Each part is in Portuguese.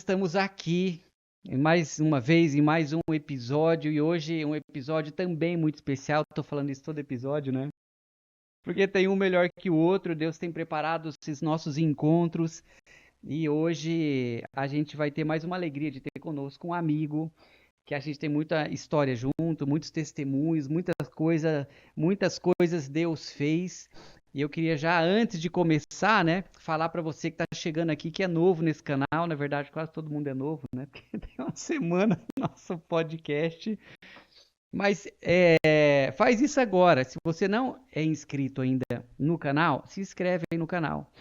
estamos aqui mais uma vez em mais um episódio, e hoje um episódio também muito especial. Tô falando isso todo episódio, né? Porque tem um melhor que o outro. Deus tem preparado esses nossos encontros, e hoje a gente vai ter mais uma alegria de ter conosco um amigo que a gente tem muita história junto, muitos testemunhos, muitas coisas Deus fez. E eu queria já, antes de começar, né, falar para você que está chegando aqui, que é novo nesse canal. Na verdade, quase todo mundo é novo, né? Porque tem uma semana no nosso podcast. Mas faz isso agora. Se você não é inscrito ainda no canal, se inscreve aí no canal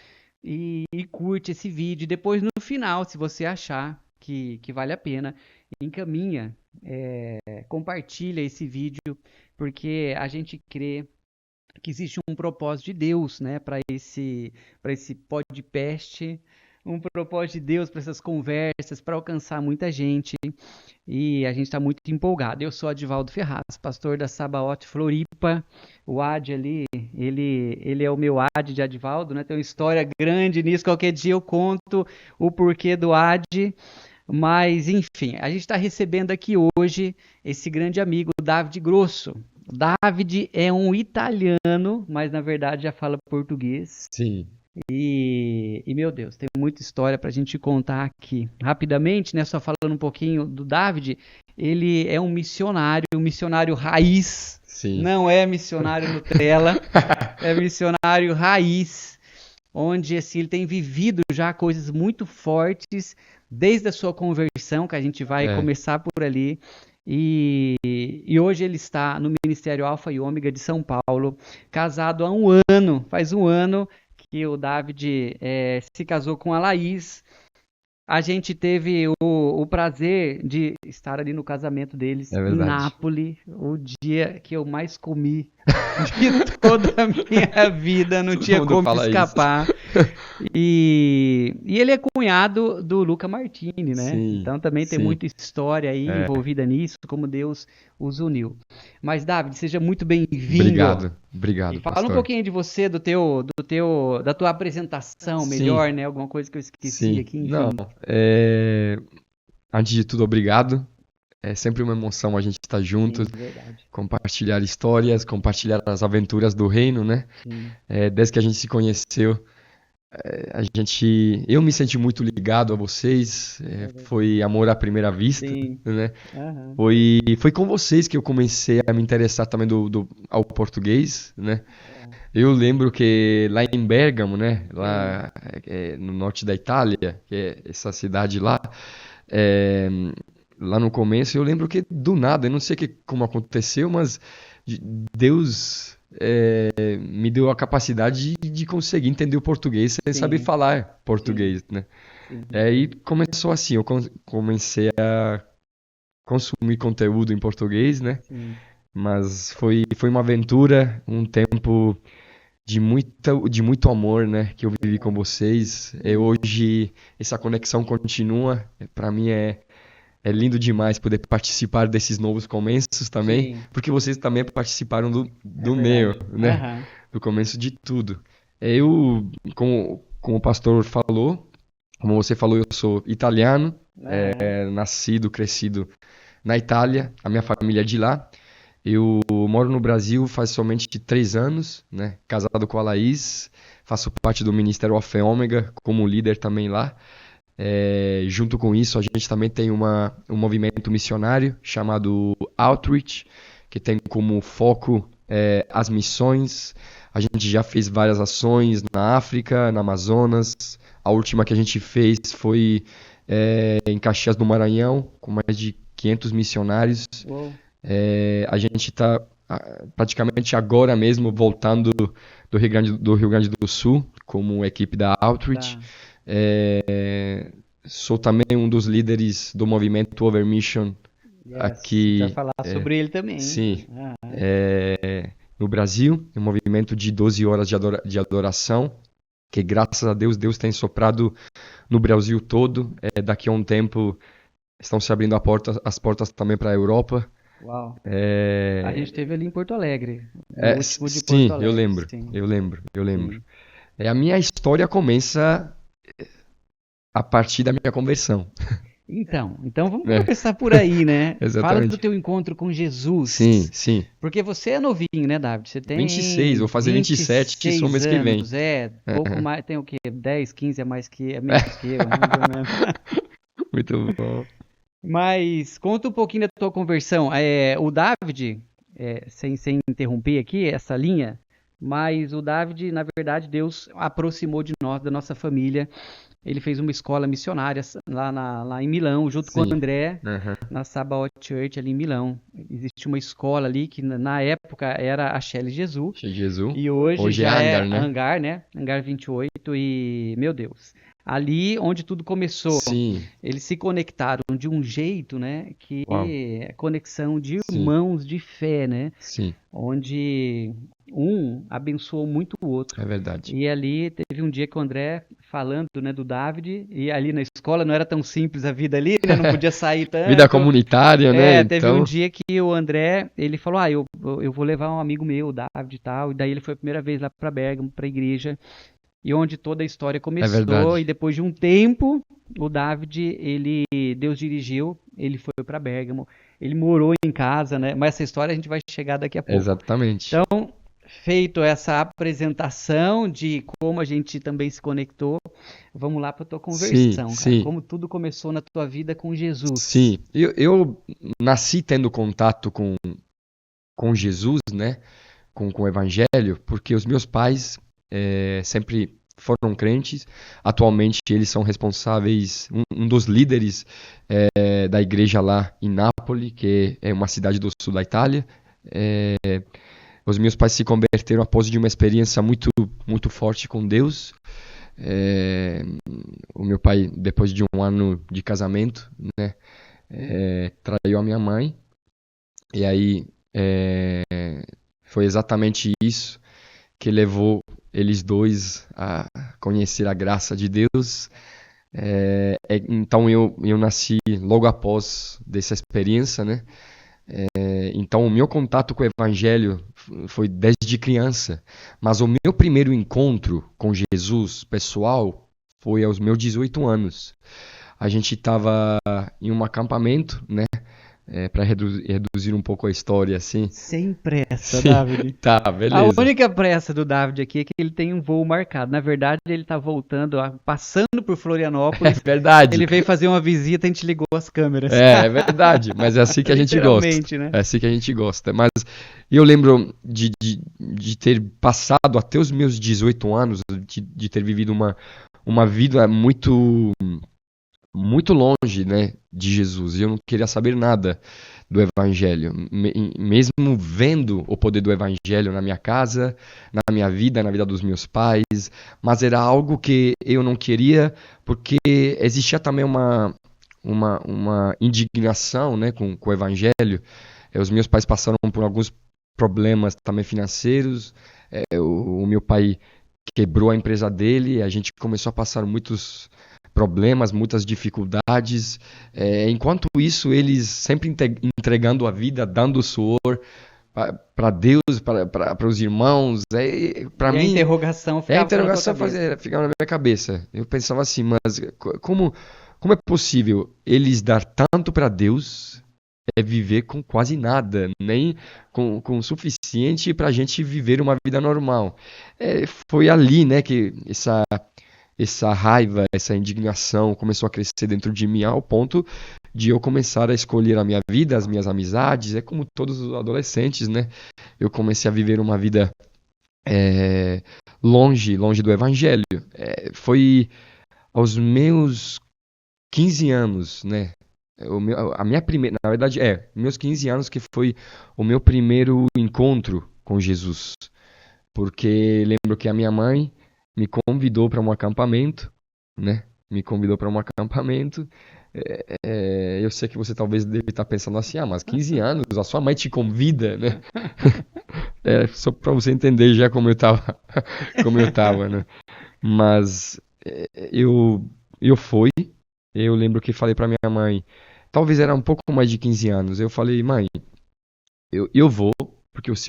e curte esse vídeo. Depois, no final, se você achar que vale a pena, encaminha, compartilha esse vídeo, porque a gente crê que existe um propósito de Deus, né, para esse podcast, um propósito de Deus para essas conversas, para alcançar muita gente, e a gente está muito empolgado. Eu sou Adivaldo Ferraz, pastor da Sabaoth Floripa. O Ad ali, ele é o meu Ad de Adivaldo, né? Tem uma história grande nisso. Qualquer dia eu conto o porquê do Ad. Mas, enfim, a gente está recebendo aqui hoje esse grande amigo, David Grosso. David é um italiano, mas na verdade já fala português. Sim, Meu Deus, tem muita história para a gente contar aqui. Rapidamente, né, só falando um pouquinho do David, ele é um missionário raiz, sim. não é missionário Nutella, é missionário raiz, onde assim, ele tem vivido já coisas muito fortes desde a sua conversão, que a gente vai começar por ali. E hoje ele está no Ministério Alfa e Ômega de São Paulo, casado há um ano, faz um ano que o David se casou com a Laís. A gente teve o prazer de estar ali no casamento deles É em verdade. Nápoles, o dia que eu mais comi de toda a minha vida, não Todo tinha mundo como fala isso. escapar. E ele é cunhado do Luca Martini, né? Sim, Então também tem sim. muita história aí envolvida nisso, como Deus os uniu. Mas, David, seja muito bem-vindo. E Obrigado, fala um pastor. pouquinho de você, da tua apresentação Sim, melhor, né? Alguma coisa que eu esqueci sim. aqui, Não, enfim. antes de tudo, obrigado. É sempre uma emoção a gente estar juntos, Sim, verdade. compartilhar histórias, compartilhar as aventuras do reino, né? Sim, Desde que a gente se conheceu, eu me senti muito ligado a vocês. Foi amor à primeira vista, sim. né? Aham. Foi com vocês que eu comecei a me interessar também ao português, né? Eu lembro que lá em Bergamo, né, lá no norte da Itália, que é essa cidade lá, é, lá no começo, eu lembro que do nada, eu não sei como aconteceu, mas Deus me deu a capacidade de conseguir entender o português sem saber Sim, falar sim, português, né? sim. E começou assim, eu comecei a consumir conteúdo em português, né? Sim. Mas foi uma aventura, um tempo de muito amor, né, que eu vivi com vocês. Hoje essa conexão continua. Para mim é lindo demais poder participar desses novos começos também, Sim, porque vocês também participaram é do meu, verdade. né, Aham. do começo de tudo. Como o pastor falou, como você falou, eu sou italiano, Aham. nascido, crescido na Itália, a minha família é de lá. Eu moro no Brasil faz somente 3 anos, né? Casado com a Laís, faço parte do Ministério Alfa e Ômega como líder também lá. Junto com isso, a gente também tem um movimento missionário chamado Outreach, que tem como foco as missões. A gente já fez várias ações na África, na Amazonas. A última que a gente fez foi em Caxias do Maranhão, com mais de 500 missionários. Uou. A gente está praticamente agora mesmo voltando do Rio Grande do Sul como equipe da Outreach. Tá. Sou também um dos líderes do movimento Over Mission Yes. A gente vai aqui, falar sobre ele também. sim, Aham. no Brasil. É um movimento de 12 horas de adoração, que graças a Deus, Deus tem soprado no Brasil todo. Daqui a um tempo estão se abrindo as portas também para a Europa. Uau. A gente É, esteve ali em Porto Alegre, no último de Porto sim, eu Alegre. lembro, Sim, eu lembro, eu lembro. sim. A minha história começa a partir da minha conversão, Então vamos né? começar por aí, né? Fala do Exatamente. teu encontro com Jesus. Sim, sim. Porque você é novinho, né, David? Você 26, tem vou fazer 27 só 26 mês que vem. anos, pouco Aham. mais, tem o quê? 10, 15 a mais é menos que eu, né, mais ou menos. Muito bom. Mas conta um pouquinho da tua conversão. O David, sem interromper aqui essa linha, mas o David, na verdade, Deus aproximou de nós, da nossa família. Ele fez uma escola missionária lá em Milão, junto com o Sim. André, Aham. na Sabaoth Church ali em Milão. Existe uma escola ali que na época era a Shelley Jesus Cheio de Jesus. e hoje Hoje é já é Hangar, a né? Hangar, né? Hangar 28 e, meu Deus, ali onde tudo começou, Sim. eles se conectaram de um jeito, né? Que Uau. é conexão de Sim. irmãos de fé, né? Sim. Onde um abençoou muito o outro. É verdade. E ali teve um dia que o André falando, né, do David, e ali na escola não era tão simples a vida ali, né? Não podia sair Vida tanto. comunitária, né? Teve um Então, dia que o André, ele falou, eu vou levar um amigo meu, o David e tal, e daí ele foi a primeira vez lá pra Bergamo, pra igreja, e onde toda a história é começou, e verdade. depois de um tempo, o David, Deus dirigiu, ele foi pra Bergamo, ele morou em casa, né? Mas essa história a gente vai chegar daqui a pouco. Exatamente. Então, feito essa apresentação de como a gente também se conectou, vamos lá para tua Sim, conversão, cara. sim, Como tudo começou na tua vida com Jesus. sim. Eu nasci tendo contato com Jesus, né? Com o Evangelho, porque os meus pais sempre foram crentes. Atualmente eles são responsáveis, um dos líderes da igreja lá em Nápoles, que é uma cidade do sul da Itália. É, os meus pais se converteram após de uma experiência muito, muito forte com Deus. É, o meu pai, depois de um ano de casamento, né, traiu a minha mãe. E aí foi exatamente isso que levou eles dois a conhecer a graça de Deus. Então eu nasci logo após dessa experiência, né? Então o meu contato com o Evangelho foi desde criança, mas o meu primeiro encontro com Jesus pessoal foi aos meus 18 anos. A gente estava em um acampamento, né? Para reduzir um pouco a história, assim. Sem pressa, Sim, David. tá, A beleza. única pressa do David aqui é que ele tem um voo marcado. Na verdade, ele tá voltando, passando por É Florianópolis. verdade. Ele veio fazer uma visita, a gente ligou as câmeras. É verdade, mas é assim que a gente gosta. Literalmente, né? É assim que a gente gosta. Mas eu lembro de ter passado até os meus 18 anos, de ter vivido uma vida muito, muito longe, né, de Jesus. E eu não queria saber nada do Evangelho. Mesmo vendo o poder do Evangelho na minha casa, na minha vida, na vida dos meus pais, mas era algo que eu não queria, porque existia também uma indignação, né, com o Evangelho. Os meus pais passaram por alguns problemas também financeiros. O meu pai quebrou a empresa dele, a gente começou a passar muitos problemas, muitas dificuldades. Enquanto isso, eles sempre entregando a vida, dando suor para Deus, para os irmãos. Para E a mim, interrogação a ficava na tua interrogação cabeça. ficava na minha cabeça. Eu pensava assim, mas como é possível eles dar tanto para Deus viver com quase nada, nem com o suficiente para a gente viver uma vida normal? Foi ali, né, que essa raiva, essa indignação começou a crescer dentro de mim ao ponto de eu começar a escolher a minha vida, as minhas amizades. É como todos os adolescentes, né? Eu comecei a viver uma vida é, longe do Evangelho. Foi aos meus 15 anos, né? A minha primeira, na verdade, meus 15 anos que foi o meu primeiro encontro com Jesus. Porque lembro que a minha mãe me convidou para um acampamento, né? Me convidou para um acampamento. Eu sei que você talvez deve estar pensando assim, mas 15 anos, a sua mãe te convida, né? Só para você entender já como eu tava, como eu tava, né? Mas eu fui, eu lembro que falei para minha mãe, talvez era um pouco mais de 15 anos. Eu falei, mãe, eu vou, porque os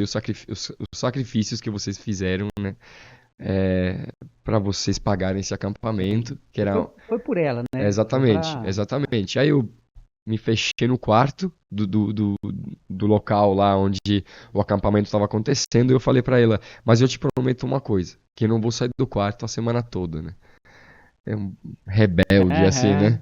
sacrifícios que vocês fizeram, né? para vocês pagarem esse acampamento, que era Foi por ela, né? Foi exatamente, pra... exatamente. Aí eu me fechei no quarto do local lá onde o acampamento estava acontecendo e eu falei para ela, mas eu te prometo uma coisa, que eu não vou sair do quarto a semana toda, né? É um rebelde assim, Aham. né?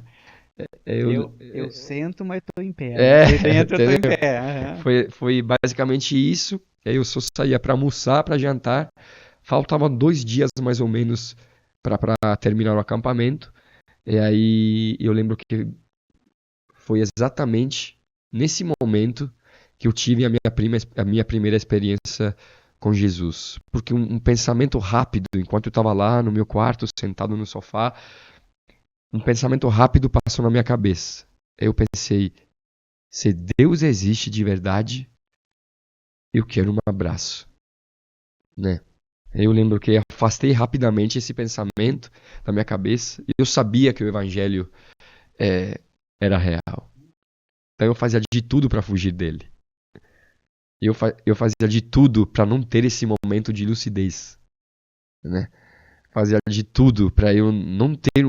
Eu, Eu sento, mas tô em pé, né? é, Por dentro eu tô em entendeu? pé. Aham. Foi basicamente isso. E aí eu só saía para almoçar, para jantar. Faltavam 2 dias mais ou menos para terminar o acampamento. E aí eu lembro que foi exatamente nesse momento que eu tive a minha primeira experiência com Jesus. Porque um pensamento rápido, enquanto eu estava lá no meu quarto, sentado no sofá, um pensamento rápido passou na minha cabeça. Eu pensei, se Deus existe de verdade, eu quero um abraço, né? Eu lembro que afastei rapidamente esse pensamento da minha cabeça e eu sabia que o evangelho é, era real. Então eu fazia de tudo para fugir dele. Eu fazia de tudo para não ter esse momento de lucidez, né? Fazia de tudo para eu não ter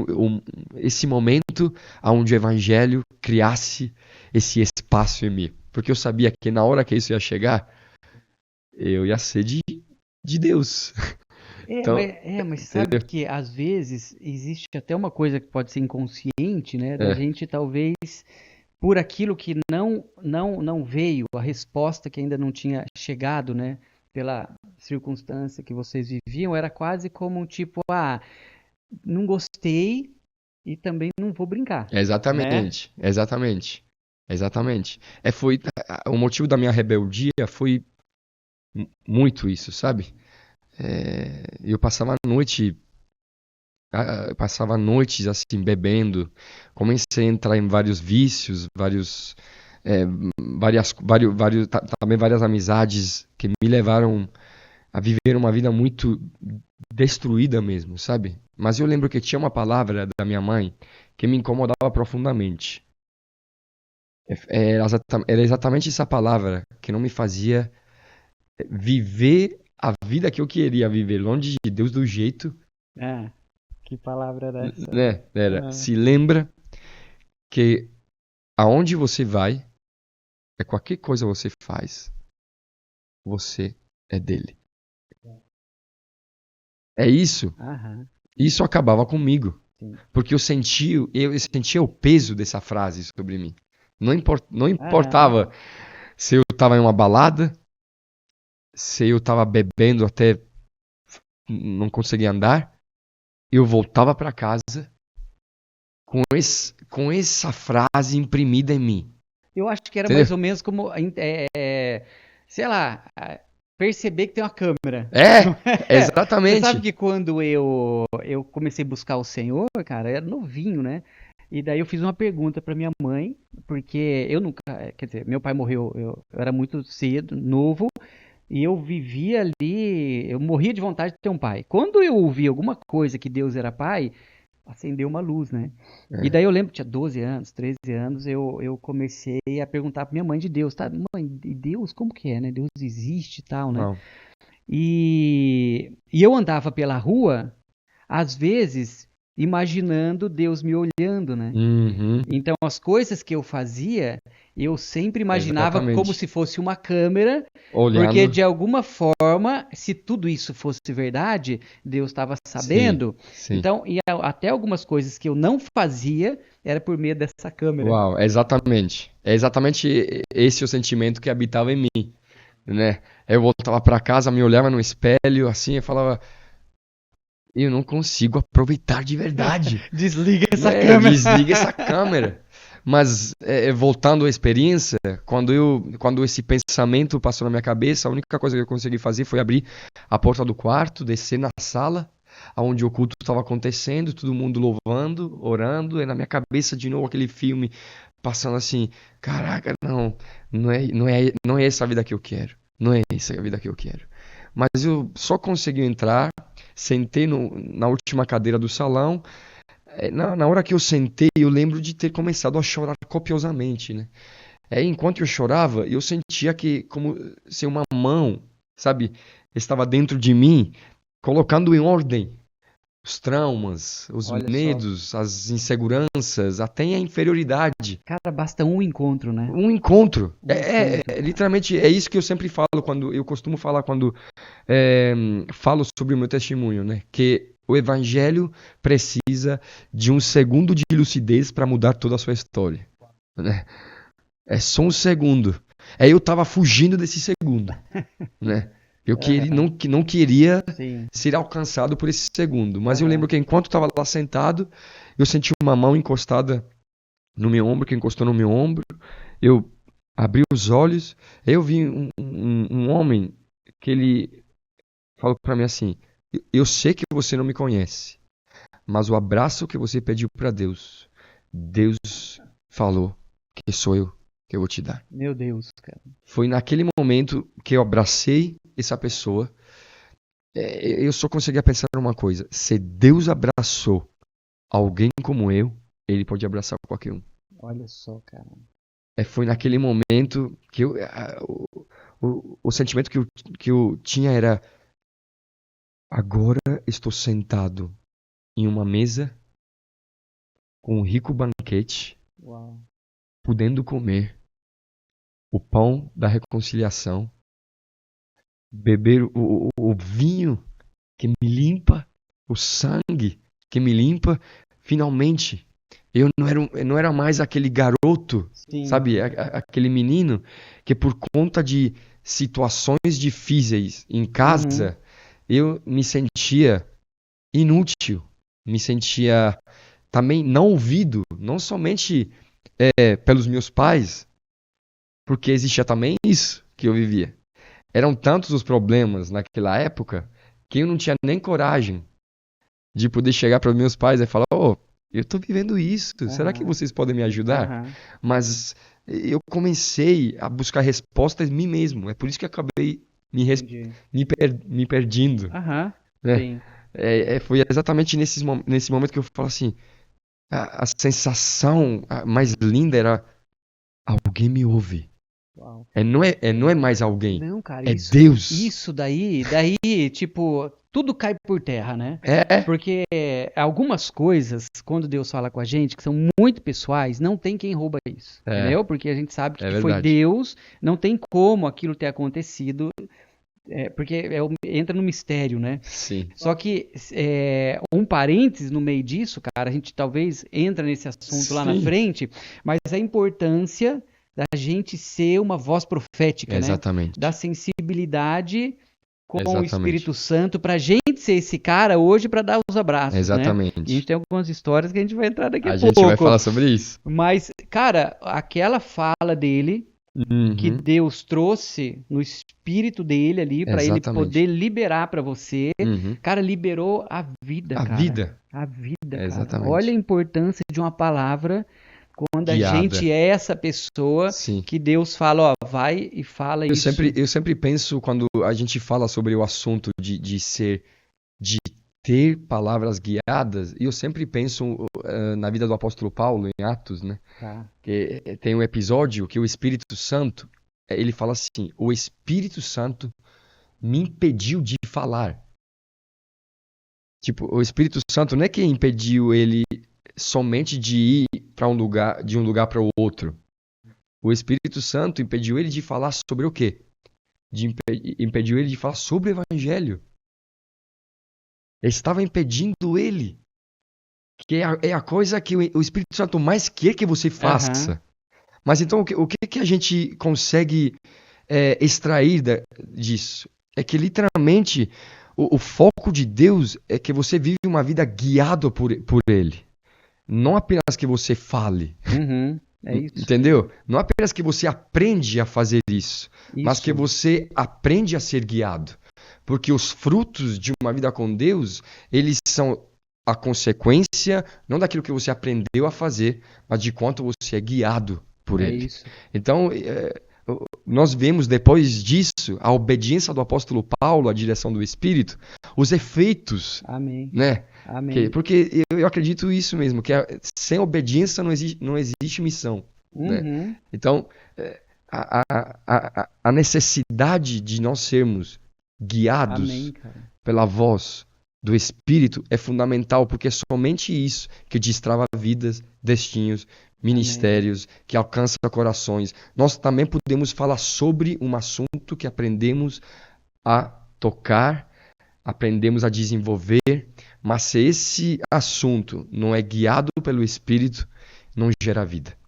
esse momento onde o evangelho criasse esse espaço em mim. Porque eu sabia que na hora que isso ia chegar, eu ia ser de Deus. Então, Mas sabe entendeu? que às vezes existe até uma coisa que pode ser inconsciente, né? Da É, gente talvez por aquilo que não veio, a resposta que ainda não tinha chegado, né? Pela circunstância que vocês viviam, era quase como um tipo, não gostei e também não vou brincar, né? exatamente, exatamente, exatamente. O motivo da minha rebeldia foi muito isso, sabe? Eu passava a noite, eu passava noites assim bebendo, comecei a entrar em vários vícios, é, também várias amizades que me levaram a viver uma vida muito destruída mesmo, sabe? Mas eu lembro que tinha uma palavra da minha mãe que me incomodava profundamente. Era exatamente essa palavra que não me fazia viver a vida que eu queria viver, longe de Deus do jeito, Ah, que palavra era essa? né? Era, Ah, se lembra que aonde você vai, qualquer coisa você faz, você é dele. É isso. aham, Isso acabava comigo, sim. porque eu sentia o peso dessa frase sobre mim. Não Aham. importava se eu estava em uma balada, se eu estava bebendo até não conseguia andar, eu voltava para casa com essa frase imprimida em mim. Eu acho que era mais Entendeu? ou menos como, sei lá, perceber que tem uma câmera. Não É, é? Você sabe exatamente. que quando eu comecei a buscar o Senhor, cara, eu era novinho, né? E daí eu fiz uma pergunta pra minha mãe, porque eu nunca, quer dizer, meu pai morreu, eu era muito cedo, novo, e eu vivia ali, eu morria de vontade de ter um pai. Quando eu ouvi alguma coisa que Deus era pai, acendeu uma luz, né? E É, daí eu lembro que tinha 12 anos, 13 anos, eu comecei a perguntar pra minha mãe de Deus, tá? Mãe, e Deus, como que é, né? Deus existe e tal, né? uau. E eu andava pela rua, às vezes, imaginando Deus me olhando, né? Uhum, Então, as coisas que eu fazia, eu sempre imaginava como exatamente. se fosse uma câmera, porque Olhando, de alguma forma, se tudo isso fosse verdade, Deus estava sim, sabendo. sim. Então, até algumas coisas que eu não fazia era por meio dessa câmera. Uau, exatamente. É exatamente esse o sentimento que habitava em mim, né? Eu voltava para casa, me olhava no espelho, assim, e falava, eu não consigo aproveitar de verdade, Desliga essa né? câmera. Desliga essa câmera. Mas voltando à experiência, quando esse pensamento passou na minha cabeça, a única coisa que eu consegui fazer foi abrir a porta do quarto, descer na sala, onde o culto estava acontecendo, todo mundo louvando, orando, e na minha cabeça de novo aquele filme passando assim, caraca, não é essa a vida que eu quero, não é essa a vida que eu quero. Mas eu só consegui entrar, sentei na última cadeira do salão. Na hora que eu sentei, eu lembro de ter começado a chorar copiosamente, né? Enquanto eu chorava, eu sentia que como se uma mão, sabe, estava dentro de mim colocando em ordem os traumas, os Olha só. medos, as inseguranças, até a inferioridade. Cara, basta um encontro, né? Um encontro. Um encontro. Literalmente, é isso que eu sempre falo quando eu costumo falar quando falo sobre o meu testemunho, né? Que o evangelho precisa de um segundo de lucidez para mudar toda a sua história, né? É só um segundo. Aí eu tava fugindo desse segundo, né? Eu não queria Sim. ser alcançado por esse segundo. Mas eu Aham. lembro que enquanto eu estava lá sentado, eu senti uma mão encostada no meu ombro, que encostou no meu ombro. Eu abri os olhos, aí eu vi um homem que ele falou para mim assim: Eu sei que você não me conhece, mas o abraço que você pediu para Deus, Deus falou que sou eu que eu vou te dar. Meu Deus, cara. Foi naquele momento que eu abracei essa pessoa. Eu só conseguia pensar numa coisa: se Deus abraçou alguém como eu, ele pode abraçar qualquer um. Olha só, cara. Foi naquele momento que o sentimento que eu tinha era: agora estou sentado em uma mesa com um rico banquete, Uau. podendo comer o pão da reconciliação, beber o vinho que me limpa, o sangue que me limpa. Finalmente, eu não era mais aquele garoto, Sim. sabe? Aquele menino que por conta de situações difíceis em casa, eu me sentia inútil, me sentia também não ouvido, não somente pelos meus pais, porque existia também isso que eu vivia. Eram tantos os problemas naquela época que eu não tinha nem coragem de poder chegar para os meus pais e falar: "Oh, eu estou vivendo isso, será que Aham. vocês podem me ajudar?" Aham. Mas eu comecei a buscar respostas em mim mesmo. É por isso que eu acabei Entendi. me perdendo, Aham. né? Sim. Foi exatamente nesse momento que eu falo assim: a sensação mais linda era: alguém me ouve. Uau. Não é mais alguém, Não, cara, é Deus. isso daí, tipo, tudo cai por terra, né? É Porque algumas coisas, quando Deus fala com a gente, que são muito pessoais, não tem quem rouba isso, é, entendeu? Porque a gente sabe é que foi verdade. Deus, não tem como aquilo ter acontecido, porque entra no mistério, né? Sim, Só que um parênteses no meio disso, cara, a gente talvez entra nesse assunto lá na sim, frente, mas a importância da gente ser uma voz profética, né? Da exatamente, sensibilidade com o exatamente, Espírito Santo pra gente ser esse cara hoje pra dar os abraços, né? E a gente exatamente. tem algumas histórias que a gente vai entrar daqui a A gente vai pouco. falar sobre isso. Mas, cara, aquela fala dele que Uhum, Deus trouxe no espírito dele ali pra ele exatamente. poder liberar pra você, Uhum. cara, liberou a vida, A cara. vida, A vida, cara. Olha a exatamente. importância de uma palavra quando a Guiada. gente é essa pessoa Sim. que Deus fala, ó, vai e fala isso. Eu sempre penso quando a gente fala sobre o assunto de ter palavras guiadas, e eu sempre penso na vida do apóstolo Paulo, em Atos, né? Tá. Que tem um episódio que o Espírito Santo, ele fala assim: o Espírito Santo me impediu de falar. Tipo, o Espírito Santo não é que impediu ele somente de ir para um lugar, de um lugar para o outro. O Espírito Santo impediu ele de falar sobre o quê? Impediu ele de falar sobre o Evangelho. Ele estava impedindo ele, que é a coisa que o Espírito Santo mais quer que você Aham. faça. Mas então, o que a gente consegue extrair disso? É que literalmente o foco de Deus é que você vive uma vida guiada por Ele. Não apenas que você fale, Uhum. É isso. entendeu? Não apenas que você aprende a fazer isso, mas que Isso. você aprende a ser guiado. Porque os frutos de uma vida com Deus, eles são a consequência não daquilo que você aprendeu a fazer, mas de quanto você é guiado por É Ele. isso. Então, nós vemos depois disso a obediência do apóstolo Paulo à direção do Espírito, os efeitos, Amém. né? Amém. Porque eu acredito isso mesmo, que sem obediência não existe missão, né? Uhum. Então, a necessidade de nós sermos guiados Amém, cara. pela voz do Espírito, é fundamental, porque é somente isso que destrava vidas, destinos, ministérios, que alcança corações. Nós também podemos falar sobre um assunto que aprendemos a tocar, aprendemos a desenvolver, mas se esse assunto não é guiado pelo Espírito, não gera vida.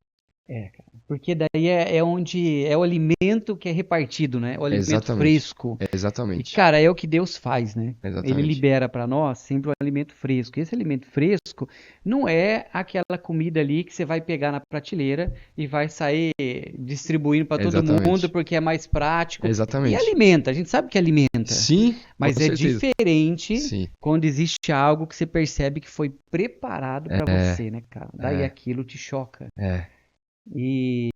Cara. Porque daí é onde é o alimento que é repartido, né? O alimento Exatamente. fresco. E, Exatamente. cara, é o que Deus faz, né? Ele Exatamente. libera para nós sempre o alimento fresco. E esse alimento fresco não é aquela comida ali que você vai pegar na prateleira e vai sair distribuindo para todo Exatamente. mundo porque é mais prático. E Exatamente. alimenta, a gente sabe que alimenta. Sim, Mas com é certeza. diferente Sim. quando existe algo que você percebe que foi preparado para você, né, cara? Daí aquilo te choca. E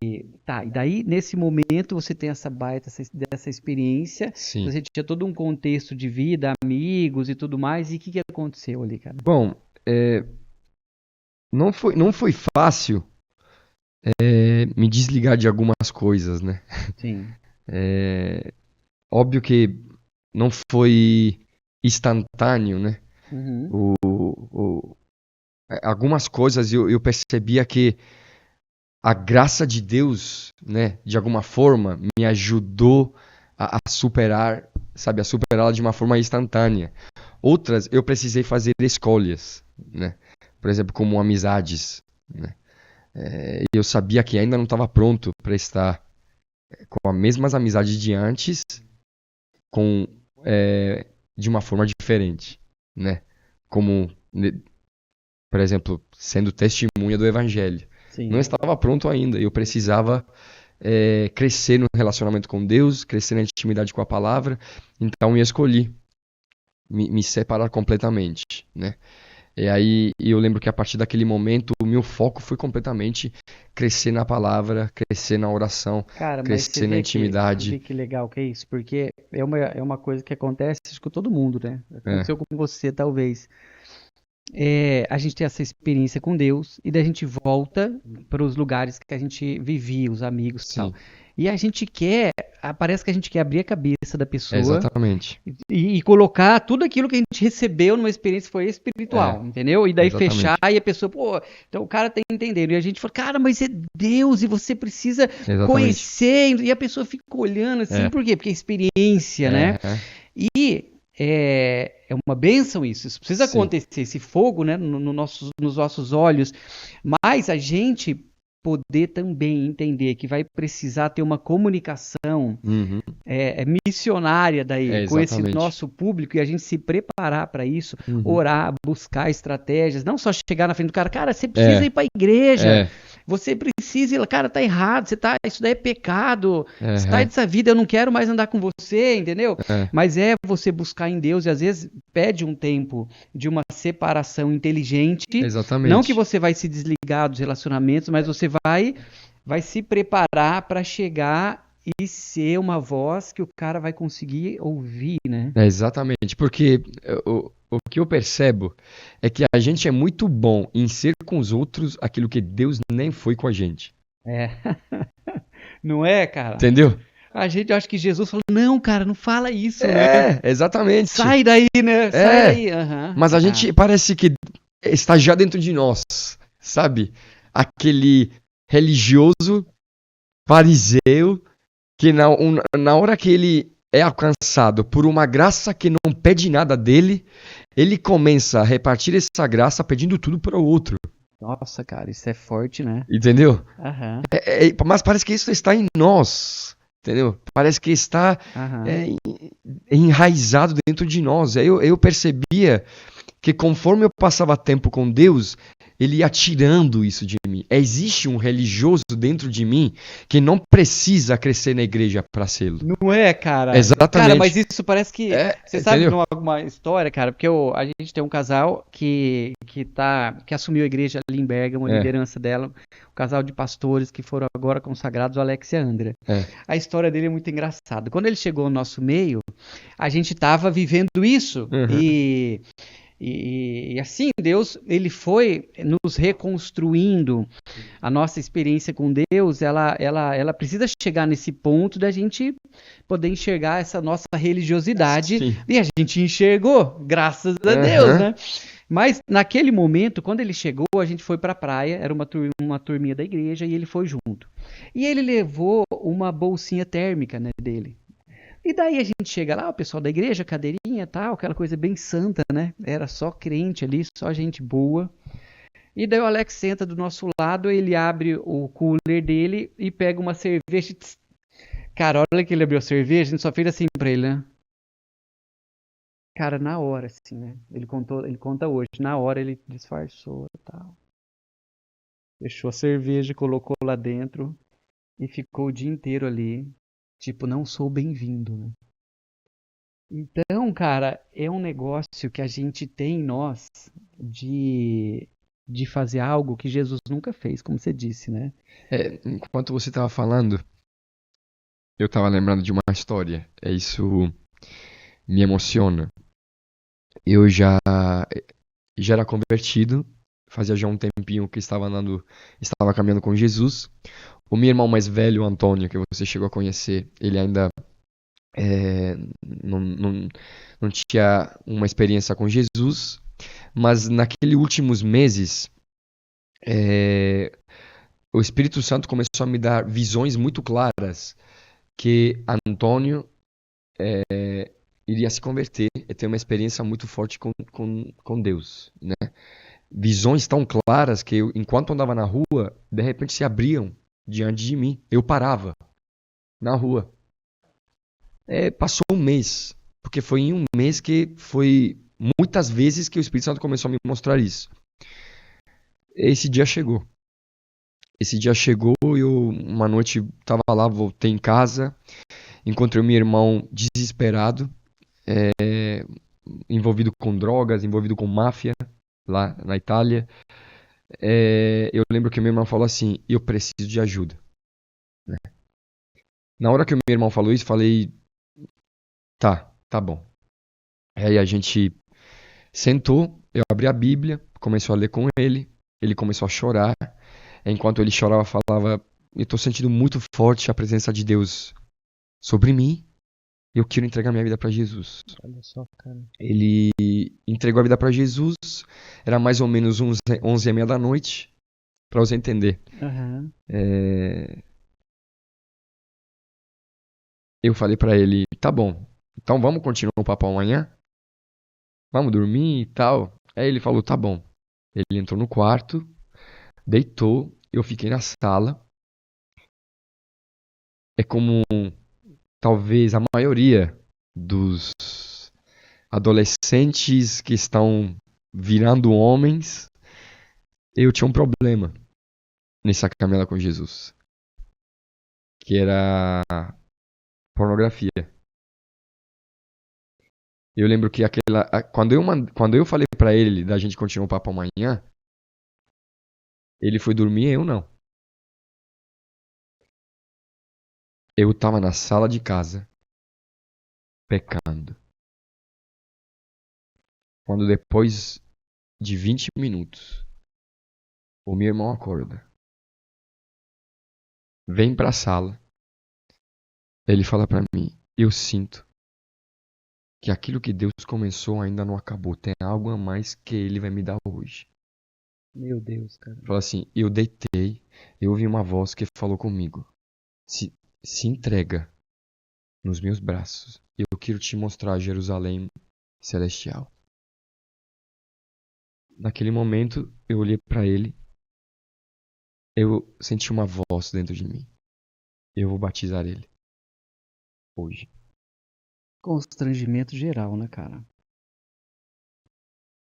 daí nesse momento você tem essa baita dessa experiência, Sim. você tinha todo um contexto de vida, amigos e tudo mais, e o que aconteceu ali, cara? Bom, não foi fácil me desligar de algumas coisas, né? Sim. Óbvio que não foi instantâneo, né? Uhum. Algumas coisas eu percebia que a graça de Deus, né, de alguma forma, me ajudou a superar, sabe, a superá-la de uma forma instantânea. Outras, eu precisei fazer escolhas, né? Por exemplo, como amizades, né? Eu sabia que ainda não estava pronto para estar com as mesmas amizades de antes, de uma forma diferente, né? Como, por exemplo, sendo testemunha do Evangelho. Sim. Não estava pronto ainda. Eu precisava crescer no relacionamento com Deus, crescer na intimidade com a palavra. Então eu escolhi me separar completamente, né? E aí eu lembro que a partir daquele momento o meu foco foi completamente crescer na palavra, crescer na oração, Cara, mas crescer você na vê intimidade. que legal que é isso, porque é uma coisa que acontece com todo mundo, né? Aconteceu com você, talvez. A gente tem essa experiência com Deus e daí a gente volta para os lugares que a gente vivia, os amigos e tal. Sim, E a gente parece que a gente quer abrir a cabeça da pessoa exatamente. e colocar tudo aquilo que a gente recebeu numa experiência que foi espiritual, entendeu? E daí Exatamente. fechar e a pessoa, pô, então o cara tá entendendo. E a gente fala, cara, mas é Deus e você precisa Exatamente. conhecer. E a pessoa fica olhando assim, por quê? Porque é experiência, né? E é uma bênção isso. Isso precisa Sim. acontecer, esse fogo, né, nos nossos olhos. Mas a gente poder também entender que vai precisar ter uma comunicação Uhum. missionária daí com esse Exatamente. nosso público e a gente se preparar para isso, Uhum. orar, buscar estratégias, não só chegar na frente do cara, você precisa ir para a igreja. Você precisa ir, cara, tá errado, isso daí é pecado, sai dessa vida, eu não quero mais andar com você, entendeu? Mas você buscar em Deus e às vezes pede um tempo de uma separação inteligente. Exatamente. Não que você vai se desligar dos relacionamentos, mas você vai se preparar para chegar e ser uma voz que o cara vai conseguir ouvir, né? Exatamente, porque o que eu percebo é que a gente é muito bom em ser com os outros aquilo que Deus nem foi com a gente. Não é, cara? Entendeu? Eu acho que Jesus falou, não, cara, não fala isso, né? Exatamente. Sai daí, né? Sai daí. Uhum. Mas a gente parece que está já dentro de nós, sabe? Aquele religioso fariseu que na hora que ele é alcançado por uma graça que não pede nada dele, ele começa a repartir essa graça pedindo tudo para o outro. Nossa, cara, isso é forte, né? Entendeu? Uhum. Mas parece que isso está em nós, entendeu? Parece que está enraizado dentro de nós. Eu percebia que conforme eu passava tempo com Deus, ele ia tirando isso de mim. Existe um religioso dentro de mim que não precisa crescer na igreja para ser. Não é, cara? Exatamente. Cara, mas isso parece que... Você sabe entendeu? de uma história, cara? Porque a gente tem um casal que assumiu a igreja ali em Bergamo, a liderança dela. Um casal de pastores que foram agora consagrados, o Alex e a Andrea. A história dele é muito engraçada. Quando ele chegou no nosso meio, a gente estava vivendo isso. E assim, Deus, ele foi nos reconstruindo. A nossa experiência com Deus, ela precisa chegar nesse ponto da gente poder enxergar essa nossa religiosidade. Sim. E a gente enxergou, graças a Deus, Aham. né? Mas naquele momento, quando ele chegou, a gente foi pra praia, era uma turminha da igreja e ele foi junto. E ele levou uma bolsinha térmica, né, dele. E daí a gente chega lá, o pessoal da igreja, cadeirinha e tal, aquela coisa bem santa, né? Era só crente ali, só gente boa. E daí o Alex senta do nosso lado, ele abre o cooler dele e pega uma cerveja. Cara, a hora que ele abriu a cerveja, a gente só fez assim pra ele, né? Cara, na hora, assim, né? Ele conta hoje, na hora ele disfarçou e tal. Fechou a cerveja, colocou lá dentro e ficou o dia inteiro ali. Tipo, não sou bem-vindo, né? Então, cara, é um negócio que a gente tem em nós de, de fazer algo que Jesus nunca fez, como você disse, né? Enquanto você estava falando, eu estava lembrando de uma história. Isso me emociona. Eu já era convertido, fazia já um tempinho que estava caminhando com Jesus. O meu irmão mais velho, Antônio, que você chegou a conhecer, ele ainda é, não, não, não tinha uma experiência com Jesus, mas naqueles últimos meses, é, o Espírito Santo começou a me dar visões muito claras que Antônio iria se converter e ter uma experiência muito forte com Deus, né? Visões tão claras que eu, enquanto andava na rua, de repente se abriam diante de mim. Eu parava na rua. Passou um mês, porque foi em um mês que foi muitas vezes que o Espírito Santo começou a me mostrar isso. Esse dia chegou. Esse dia chegou, eu uma noite estava lá, voltei em casa, encontrei meu irmão desesperado, é, envolvido com drogas, envolvido com máfia lá na Itália. Eu lembro que meu irmão falou assim: eu preciso de ajuda. Na hora que o meu irmão falou isso, falei: tá bom. Aí a gente sentou, eu abri a Bíblia, comecei a ler com ele, ele começou a chorar. Enquanto ele chorava, falava: eu estou sentindo muito forte a presença de Deus sobre mim. Eu quero entregar minha vida para Jesus. Olha só, cara. Ele entregou a vida para Jesus, era mais ou menos uns 11h30 da noite, para você entender. Aham. É, Eu falei para ele: tá bom, então vamos continuar o papo amanhã? Vamos dormir e tal? Aí ele falou: tá bom. Ele entrou no quarto, deitou, eu fiquei na sala. É como talvez a maioria dos adolescentes que estão virando homens, eu tinha um problema nessa caminhada com Jesus, que era pornografia. Eu lembro que quando eu falei pra ele da gente continuar o papo amanhã, ele foi dormir e eu não. Eu tava na sala de casa, pecando. Quando depois de 20 minutos, o meu irmão acorda, vem pra sala, ele fala pra mim: eu sinto que aquilo que Deus começou ainda não acabou. Tem algo a mais que Ele vai me dar hoje. Meu Deus, cara. Fala assim, eu deitei, eu ouvi uma voz que falou comigo. Se, se entrega nos meus braços. Eu quero te mostrar Jerusalém celestial. Naquele momento, eu olhei para ele, eu senti uma voz dentro de mim. Eu vou batizar ele hoje. Constrangimento geral, né, cara?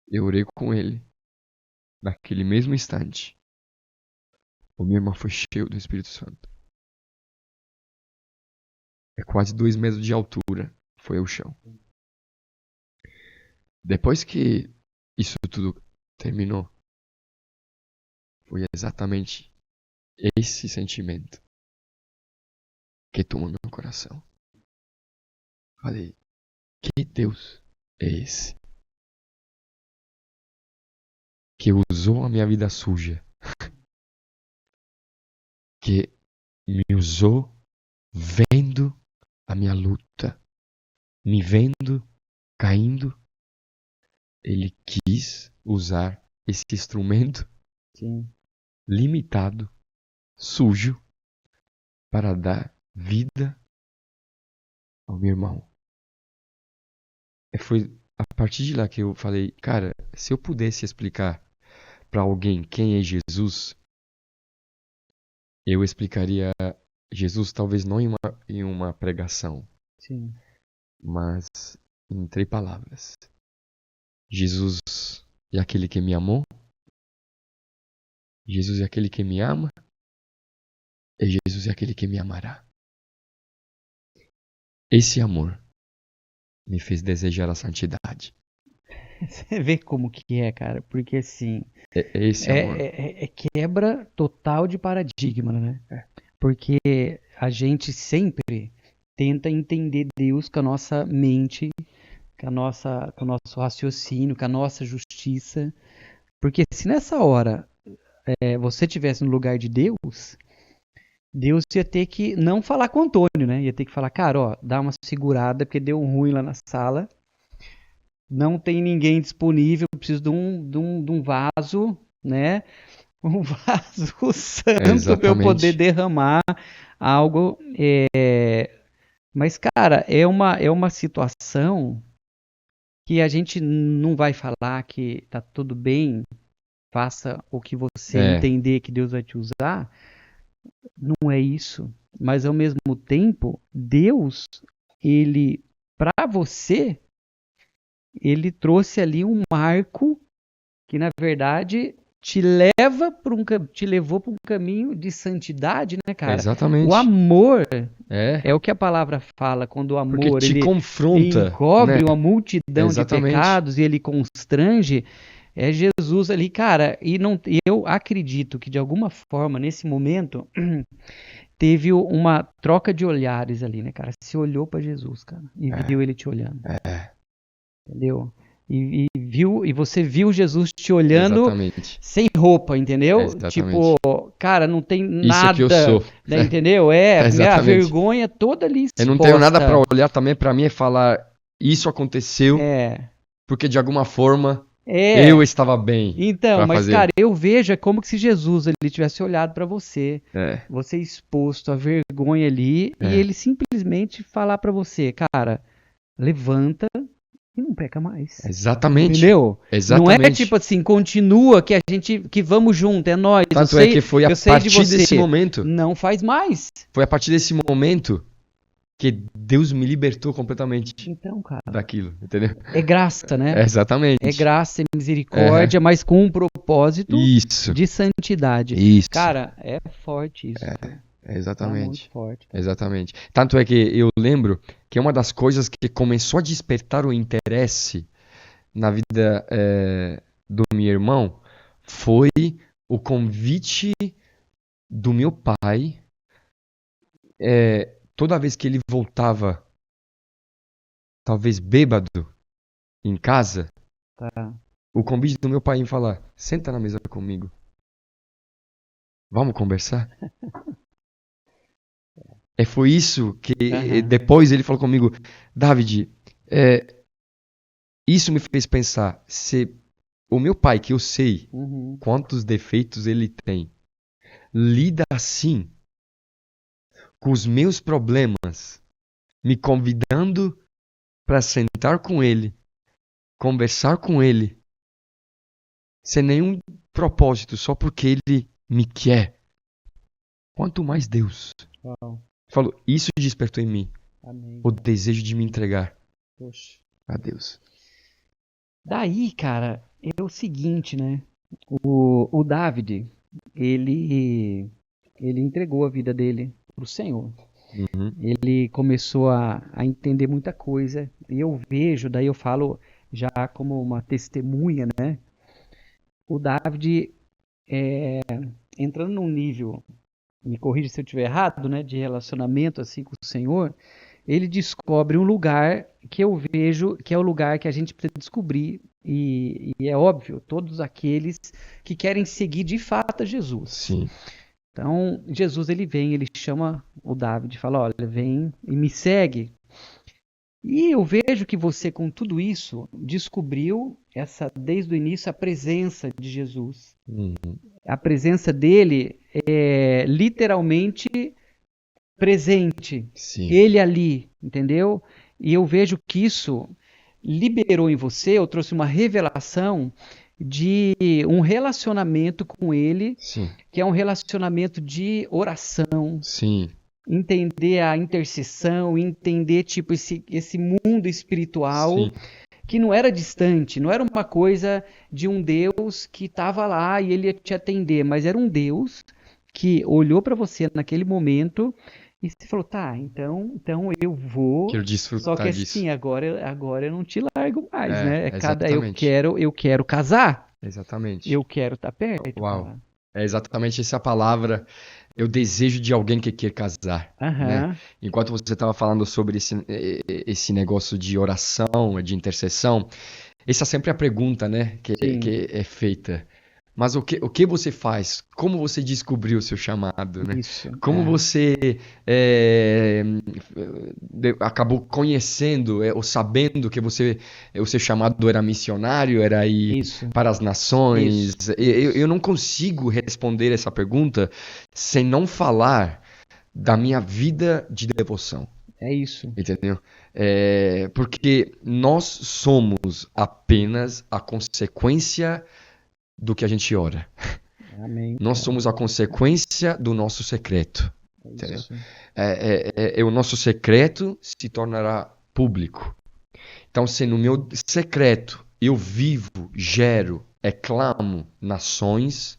Eu orei com ele. Naquele mesmo instante, o meu irmão foi cheio do Espírito Santo. É quase 2 metros de altura. Foi ao chão. Depois que isso tudo terminou, foi exatamente esse sentimento que tomou meu coração. Falei, que Deus é esse? que usou a minha vida suja, que me usou vendo a minha luta, me vendo caindo, ele quis usar esse instrumento Sim. limitado, sujo, para dar vida ao meu irmão. Foi a partir de lá que eu falei, cara, se eu pudesse explicar para alguém quem é Jesus, eu explicaria Jesus talvez não em uma pregação, Sim. mas em 3 palavras. Jesus é aquele que me amou, Jesus é aquele que me ama, e Jesus é aquele que me amará. Esse amor me fez desejar a santidade. Você vê como que é, cara, porque assim, É esse amor. é quebra total de paradigma, né? Porque a gente sempre tenta entender Deus com a nossa mente, com o nosso raciocínio, com a nossa justiça. Porque se nessa hora você tivesse no lugar de Deus, Deus ia ter que não falar com o Antônio, né? Ia ter que falar, cara, ó, dá uma segurada, porque deu um ruim lá na sala. Não tem ninguém disponível, preciso de um vaso, né? Um vaso santo para eu poder Exatamente. derramar algo. Mas, cara, é uma situação que a gente não vai falar que tá tudo bem, faça o que você É, entender que Deus vai te usar. Não é isso. Mas, ao mesmo tempo, Deus, ele, para você, ele trouxe ali um marco que na verdade te levou para um caminho de santidade, né, cara? O exatamente. amor É, é o que a palavra fala, quando o porque amor te ele confronta, né? encobre uma multidão de Exatamente. pecados e ele constrange, é Jesus ali, cara. E não, eu acredito que de alguma forma nesse momento teve uma troca de olhares ali, né, cara? Você olhou para Jesus, cara, e viu É, ele te olhando. é, Entendeu? E você viu Jesus te olhando exatamente. sem roupa, entendeu? Tipo, Exatamente. cara, não tem Isso é que eu sou. nada, né, entendeu? A Exatamente. vergonha toda ali Eu não tenho nada para exposta. olhar também para mim e falar isso aconteceu É, porque de alguma forma eu é. estava bem Então, para mas cara, fazer. eu vejo é como que se Jesus ele tivesse olhado pra você, É, você exposto à vergonha ali e é. ele simplesmente falar pra você, cara, levanta e não peca mais. Exatamente. Entendeu? Não é tipo Exatamente. assim, continua que vamos junto, é nós. Eu Tanto é sei, que foi a eu sei de partir você. desse momento, Não faz mais. foi a partir desse momento que Deus me libertou completamente Então, cara, daquilo, entendeu? é graça, né? É Exatamente. graça e É. misericórdia, mas com um propósito Isso. de santidade. Isso. Cara, é forte isso, viu? Tá muito Exatamente. forte, cara. Exatamente. Tanto é que eu lembro que uma das coisas que começou a despertar o interesse na vida do meu irmão foi o convite do meu pai. Toda vez que ele voltava, talvez bêbado, em casa, Tá. o convite do meu pai em falar: senta na mesa comigo, vamos conversar. Foi isso que Aham. depois ele falou comigo: David, isso me fez pensar, se o meu pai, que eu sei Uhum. quantos defeitos ele tem, lida assim com os meus problemas, me convidando para sentar com ele, conversar com ele, sem nenhum propósito, só porque ele me quer. Quanto mais Deus. Uau. Falou, isso despertou em mim Amém, o cara. desejo de me entregar Poxa. a Deus. Daí, cara, é o seguinte, né? O David, ele entregou a vida dele pro Senhor. Uhum. Ele começou a entender muita coisa. E eu vejo, daí eu falo já como uma testemunha, né? O David entrando num nível, me corrija se eu estiver errado, né? De relacionamento assim com o Senhor, ele descobre um lugar que eu vejo que é o lugar que a gente precisa descobrir, e é óbvio, todos aqueles que querem seguir de fato a Jesus. Sim, Então, Jesus ele vem, ele chama o David e fala: olha, vem e me segue. E eu vejo que você, com tudo isso, descobriu desde o início a presença de Jesus. uhum, A presença dele é literalmente presente. sim, Ele ali, entendeu? E eu vejo que isso liberou em você, ou trouxe uma revelação de um relacionamento com ele, sim, que é um relacionamento de oração, sim, entender a intercessão, entender tipo esse mundo espiritual sim, que não era distante, não era uma coisa de um Deus que estava lá e ele ia te atender, mas era um Deus que olhou para você naquele momento e você falou, tá, então eu vou, quero só que desfrutar disso. assim, agora eu não te largo mais, É, né? exatamente, Eu quero casar, exatamente. eu quero estar perto, Uau, cara. é exatamente essa palavra. Eu desejo de alguém que quer casar, né? Aham, Enquanto você estava falando sobre esse negócio de oração, de intercessão, essa sempre é a pergunta, né, sim, que é feita. Mas o que você faz? Como você descobriu o seu chamado, né? isso, Como você é, acabou conhecendo ou sabendo que o seu chamado era missionário, era ir isso, para as nações? isso, Eu isso, não consigo responder essa pergunta sem não falar da minha vida de devoção. é isso, Entendeu? É, porque nós somos apenas a consequência do que a gente ora. amém, Nós cara, somos a consequência do nosso secreto. é Entendeu? isso, O nosso secreto se tornará público. Então, se no meu secreto eu vivo, gero, clamo nações,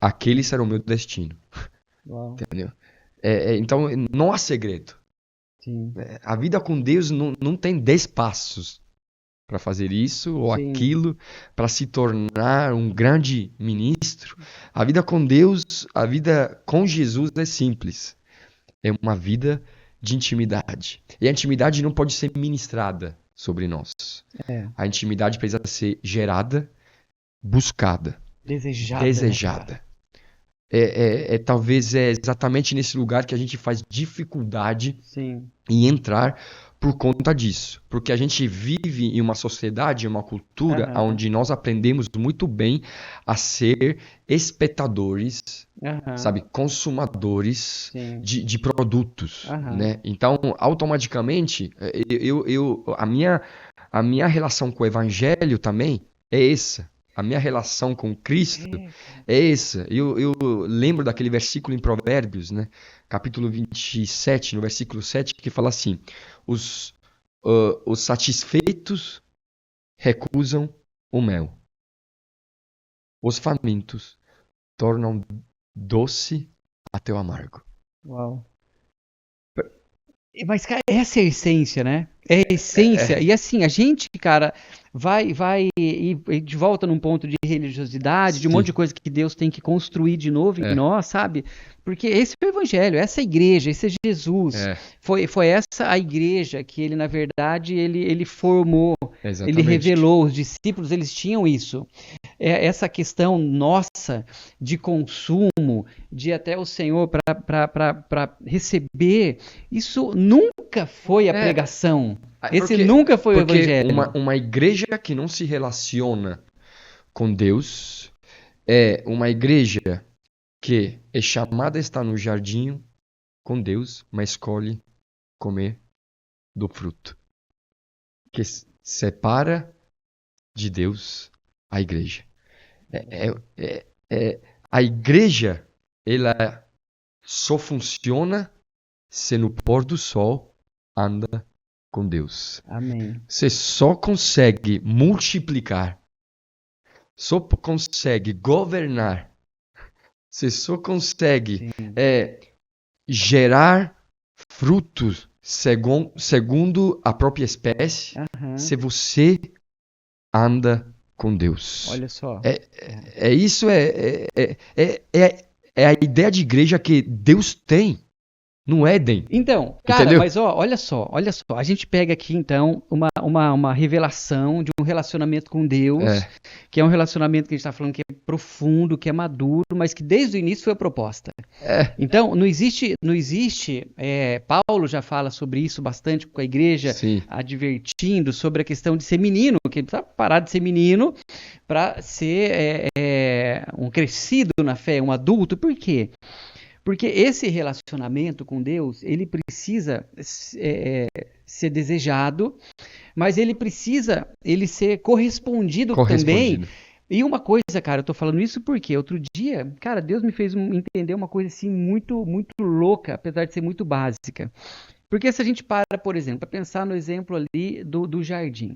aquele será o meu destino. uau, Entendeu? Então, não há segredo. sim, A vida com Deus não tem 10 passos para fazer isso ou sim, aquilo, para se tornar um grande ministro. A vida com Deus, a vida com Jesus é simples. É uma vida de intimidade. E a intimidade não pode ser ministrada sobre nós. é, A intimidade precisa ser gerada, buscada, desejada, né, cara? desejada. Talvez exatamente nesse lugar que a gente faz dificuldade Sim, em entrar por conta disso. Porque a gente vive em uma sociedade, em uma cultura aham, onde nós aprendemos muito bem a ser espectadores, aham, sabe, consumadores sim, de produtos, aham, né? Então, automaticamente, a minha relação com o evangelho também é essa. A minha relação com Cristo é, cara, é essa. Eu lembro daquele versículo em Provérbios, né? Capítulo 27, no versículo 7, que fala assim: os, os satisfeitos recusam o mel, os famintos tornam doce até o amargo. uau. Mas, cara, essa é a essência, né? É a essência. E assim, a gente, cara, vai e de volta num ponto de religiosidade, de um monte de Sim, coisa que Deus tem que construir de novo em é, nós, sabe? Porque esse é o evangelho, essa é a igreja, esse é Jesus. é, Foi essa a igreja que ele, na verdade, ele formou, ele exatamente. revelou, os discípulos, eles tinham isso. Essa questão nossa de consumo, de até o Senhor para receber, isso nunca foi a É, pregação. Esse porque, nunca foi o porque evangelho. uma igreja que não se relaciona com Deus é uma igreja que é chamada a estar no jardim com Deus, mas escolhe comer do fruto, que separa de Deus a igreja. É, a igreja, ela só funciona se no pôr do sol anda com Deus. Amém. Você só consegue multiplicar, só consegue governar, você só consegue Sim. gerar frutos segundo a própria espécie Aham. se você anda com Deus. Olha só. É, É. isso é a ideia de igreja que Deus tem. no Éden. Então, cara, Entendeu? mas ó, olha só, a gente pega aqui então uma revelação de um relacionamento com Deus, É, que é um relacionamento que a gente está falando que é profundo, que é maduro, mas que desde o início foi a proposta. é, Então, Paulo já fala sobre isso bastante com a igreja, sim, advertindo sobre a questão de ser menino, que ele precisa parar de ser menino para ser um crescido na fé, um adulto. Por quê? Porque esse relacionamento com Deus, ele precisa ser desejado, mas ele ser correspondido também. correspondido. E uma coisa, cara, eu tô falando isso porque outro dia, cara, Deus me fez entender uma coisa assim muito, muito louca, apesar de ser muito básica. Porque se a gente para, por exemplo, para pensar no exemplo ali do jardim.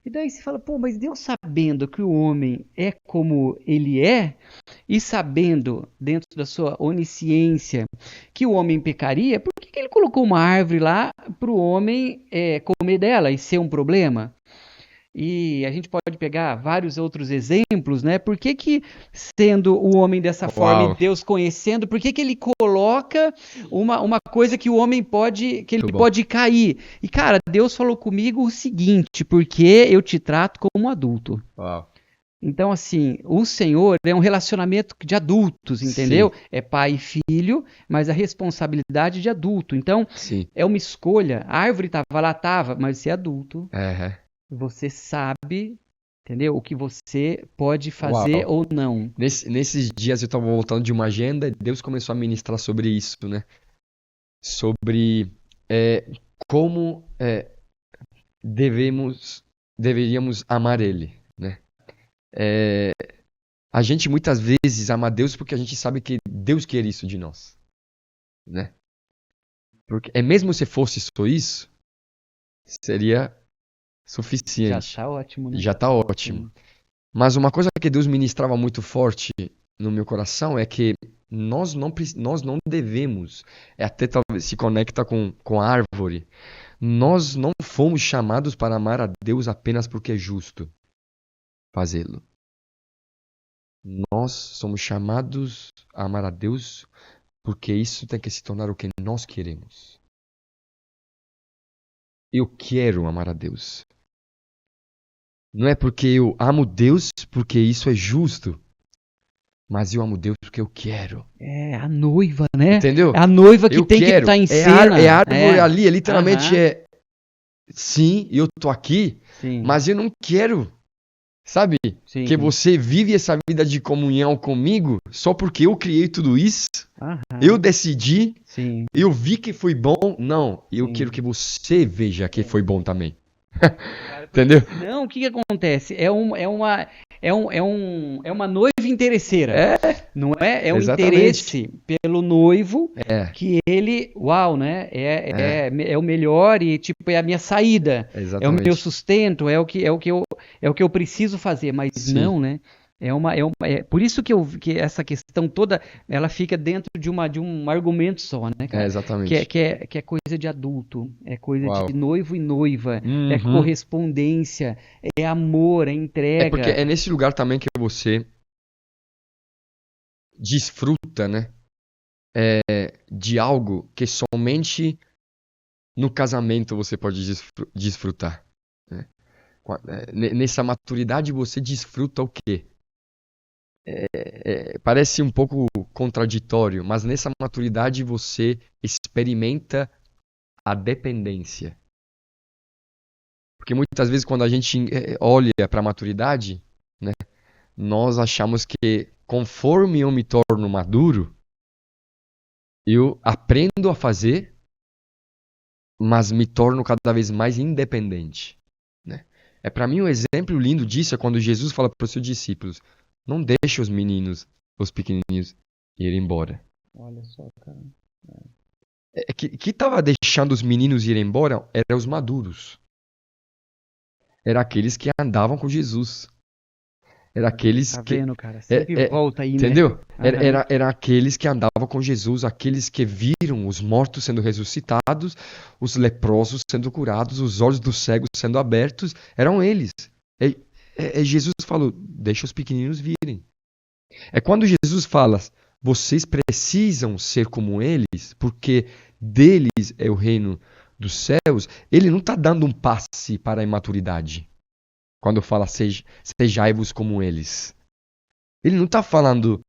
E daí você fala, pô, mas Deus sabendo que o homem é como ele é, e sabendo, dentro da sua onisciência, que o homem pecaria, por que ele colocou uma árvore lá para o homem comer dela e ser um problema? E a gente pode pegar vários outros exemplos, né? Por que sendo o homem dessa forma e Uau, Deus conhecendo, por que ele coloca uma coisa que o homem que ele muito bom. pode cair? E, cara, Deus falou comigo o seguinte, porque eu te trato como um adulto. Uau. Então, assim, o Senhor é um relacionamento de adultos, Sim, entendeu? É pai e filho, mas a responsabilidade de adulto. Então, sim. é uma escolha. A árvore estava lá, estava, mas você é adulto. É, Você sabe, entendeu? O que você pode fazer uau. ou não. Nesses dias eu estava voltando de uma agenda e Deus começou a ministrar sobre isso, né? Sobre é, como deveríamos amar Ele, né? É, a gente muitas vezes ama Deus porque a gente sabe que Deus quer isso de nós, né? Porque mesmo se fosse só isso, seria Já suficiente. tá ótimo, né? Já está ótimo. Sim. Mas uma coisa que Deus ministrava muito forte no meu coração é que nós não devemos, até talvez se conecta com a árvore, nós não fomos chamados para amar a Deus apenas porque é justo fazê-lo. Nós somos chamados a amar a Deus porque isso tem que se tornar o que nós queremos. Eu quero amar a Deus. Não é porque eu amo Deus porque isso é justo, mas eu amo Deus porque eu quero. É a noiva, né? Entendeu? É a noiva que Eu tem que quero. estar em É a cena. árvore ali, literalmente Aham. sim, eu tô aqui, Sim, mas eu não quero, sabe? sim. Que você vive essa vida de comunhão comigo só porque eu criei tudo isso, eu Aham. decidi, Sim, eu vi que foi bom. Não, eu sim. quero que você veja que foi bom também. Cara, porque Entendeu? senão o que que acontece? É uma noiva interesseira, É, não é? É um exatamente. interesse pelo noivo É, que ele, uau, né? é, É o melhor e tipo é a minha saída, é o meu exatamente. sustento, é o que eu preciso fazer, mas Sim, não, né? Por isso que essa questão toda ela fica dentro de um argumento só, né, cara? exatamente. Que é coisa de adulto, é coisa de Uau. noivo e noiva, é Uhum. correspondência, é amor, é É porque entrega. é nesse lugar também que você desfruta, né? De algo que somente no casamento você pode desfrutar, né? Nessa maturidade você desfruta o quê? Parece um pouco contraditório, mas nessa maturidade você experimenta a dependência. Porque muitas vezes quando a gente olha para a maturidade, né, nós achamos que conforme eu me torno maduro, eu aprendo a fazer, mas me torno cada vez mais independente, né? Para mim um exemplo lindo disso é quando Jesus fala para os seus discípulos: não deixe os meninos, os pequenininhos, ir embora. Olha só, cara. Que estava deixando os meninos ir embora eram os maduros. Era aqueles que andavam com Jesus. Era aqueles Tá que. vendo, cara? Sempre volta aí, né? Entendeu? Aham. Era aqueles que andavam com Jesus, aqueles que viram os mortos sendo ressuscitados, os leprosos sendo curados, os olhos dos cegos sendo abertos. Eram eles. Jesus falou: deixa os pequeninos virem. É quando Jesus fala: vocês precisam ser como eles, porque deles é o reino dos céus, ele não está dando um passe para a imaturidade. Quando fala sejai-vos como eles. Ele não está falando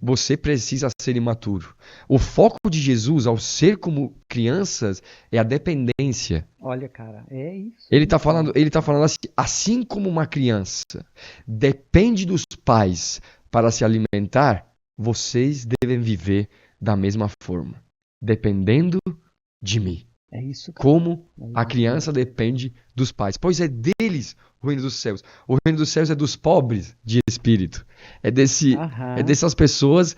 você precisa ser imaturo. O foco de Jesus ao ser como crianças é a dependência. Olha, cara, é isso. Ele está falando assim como uma criança depende dos pais para se alimentar, vocês devem viver da mesma forma, dependendo de mim. É isso, cara. Como a criança depende dos pais. Pois é deles o reino dos céus. O reino dos céus é dos pobres de espírito. É dessas pessoas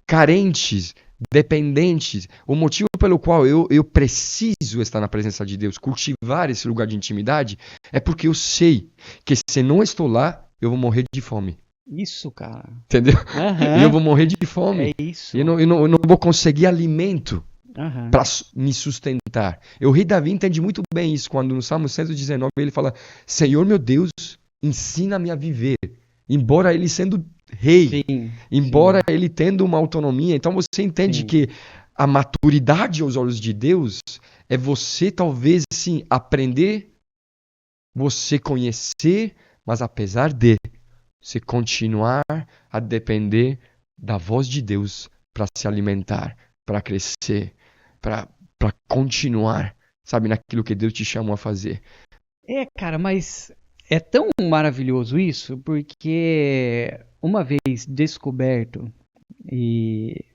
carentes, dependentes. O motivo pelo qual eu preciso estar na presença de Deus, cultivar esse lugar de intimidade, é porque eu sei que se não estou lá, eu vou morrer de fome. Isso, cara. Entendeu? Eu vou morrer de fome. É isso. Eu não vou conseguir alimento para me sustentar. O rei Davi entende muito bem isso, quando no Salmo 119 ele fala: Senhor meu Deus, ensina-me a viver. Embora ele sendo rei, embora ele tendo uma autonomia, então você entende que a maturidade aos olhos de Deus é você talvez sim aprender, você conhecer, mas apesar de você continuar a depender da voz de Deus para se alimentar, para crescer, para continuar, sabe, naquilo que Deus te chamou a fazer. É, cara, mas é tão maravilhoso isso, porque uma vez descoberto e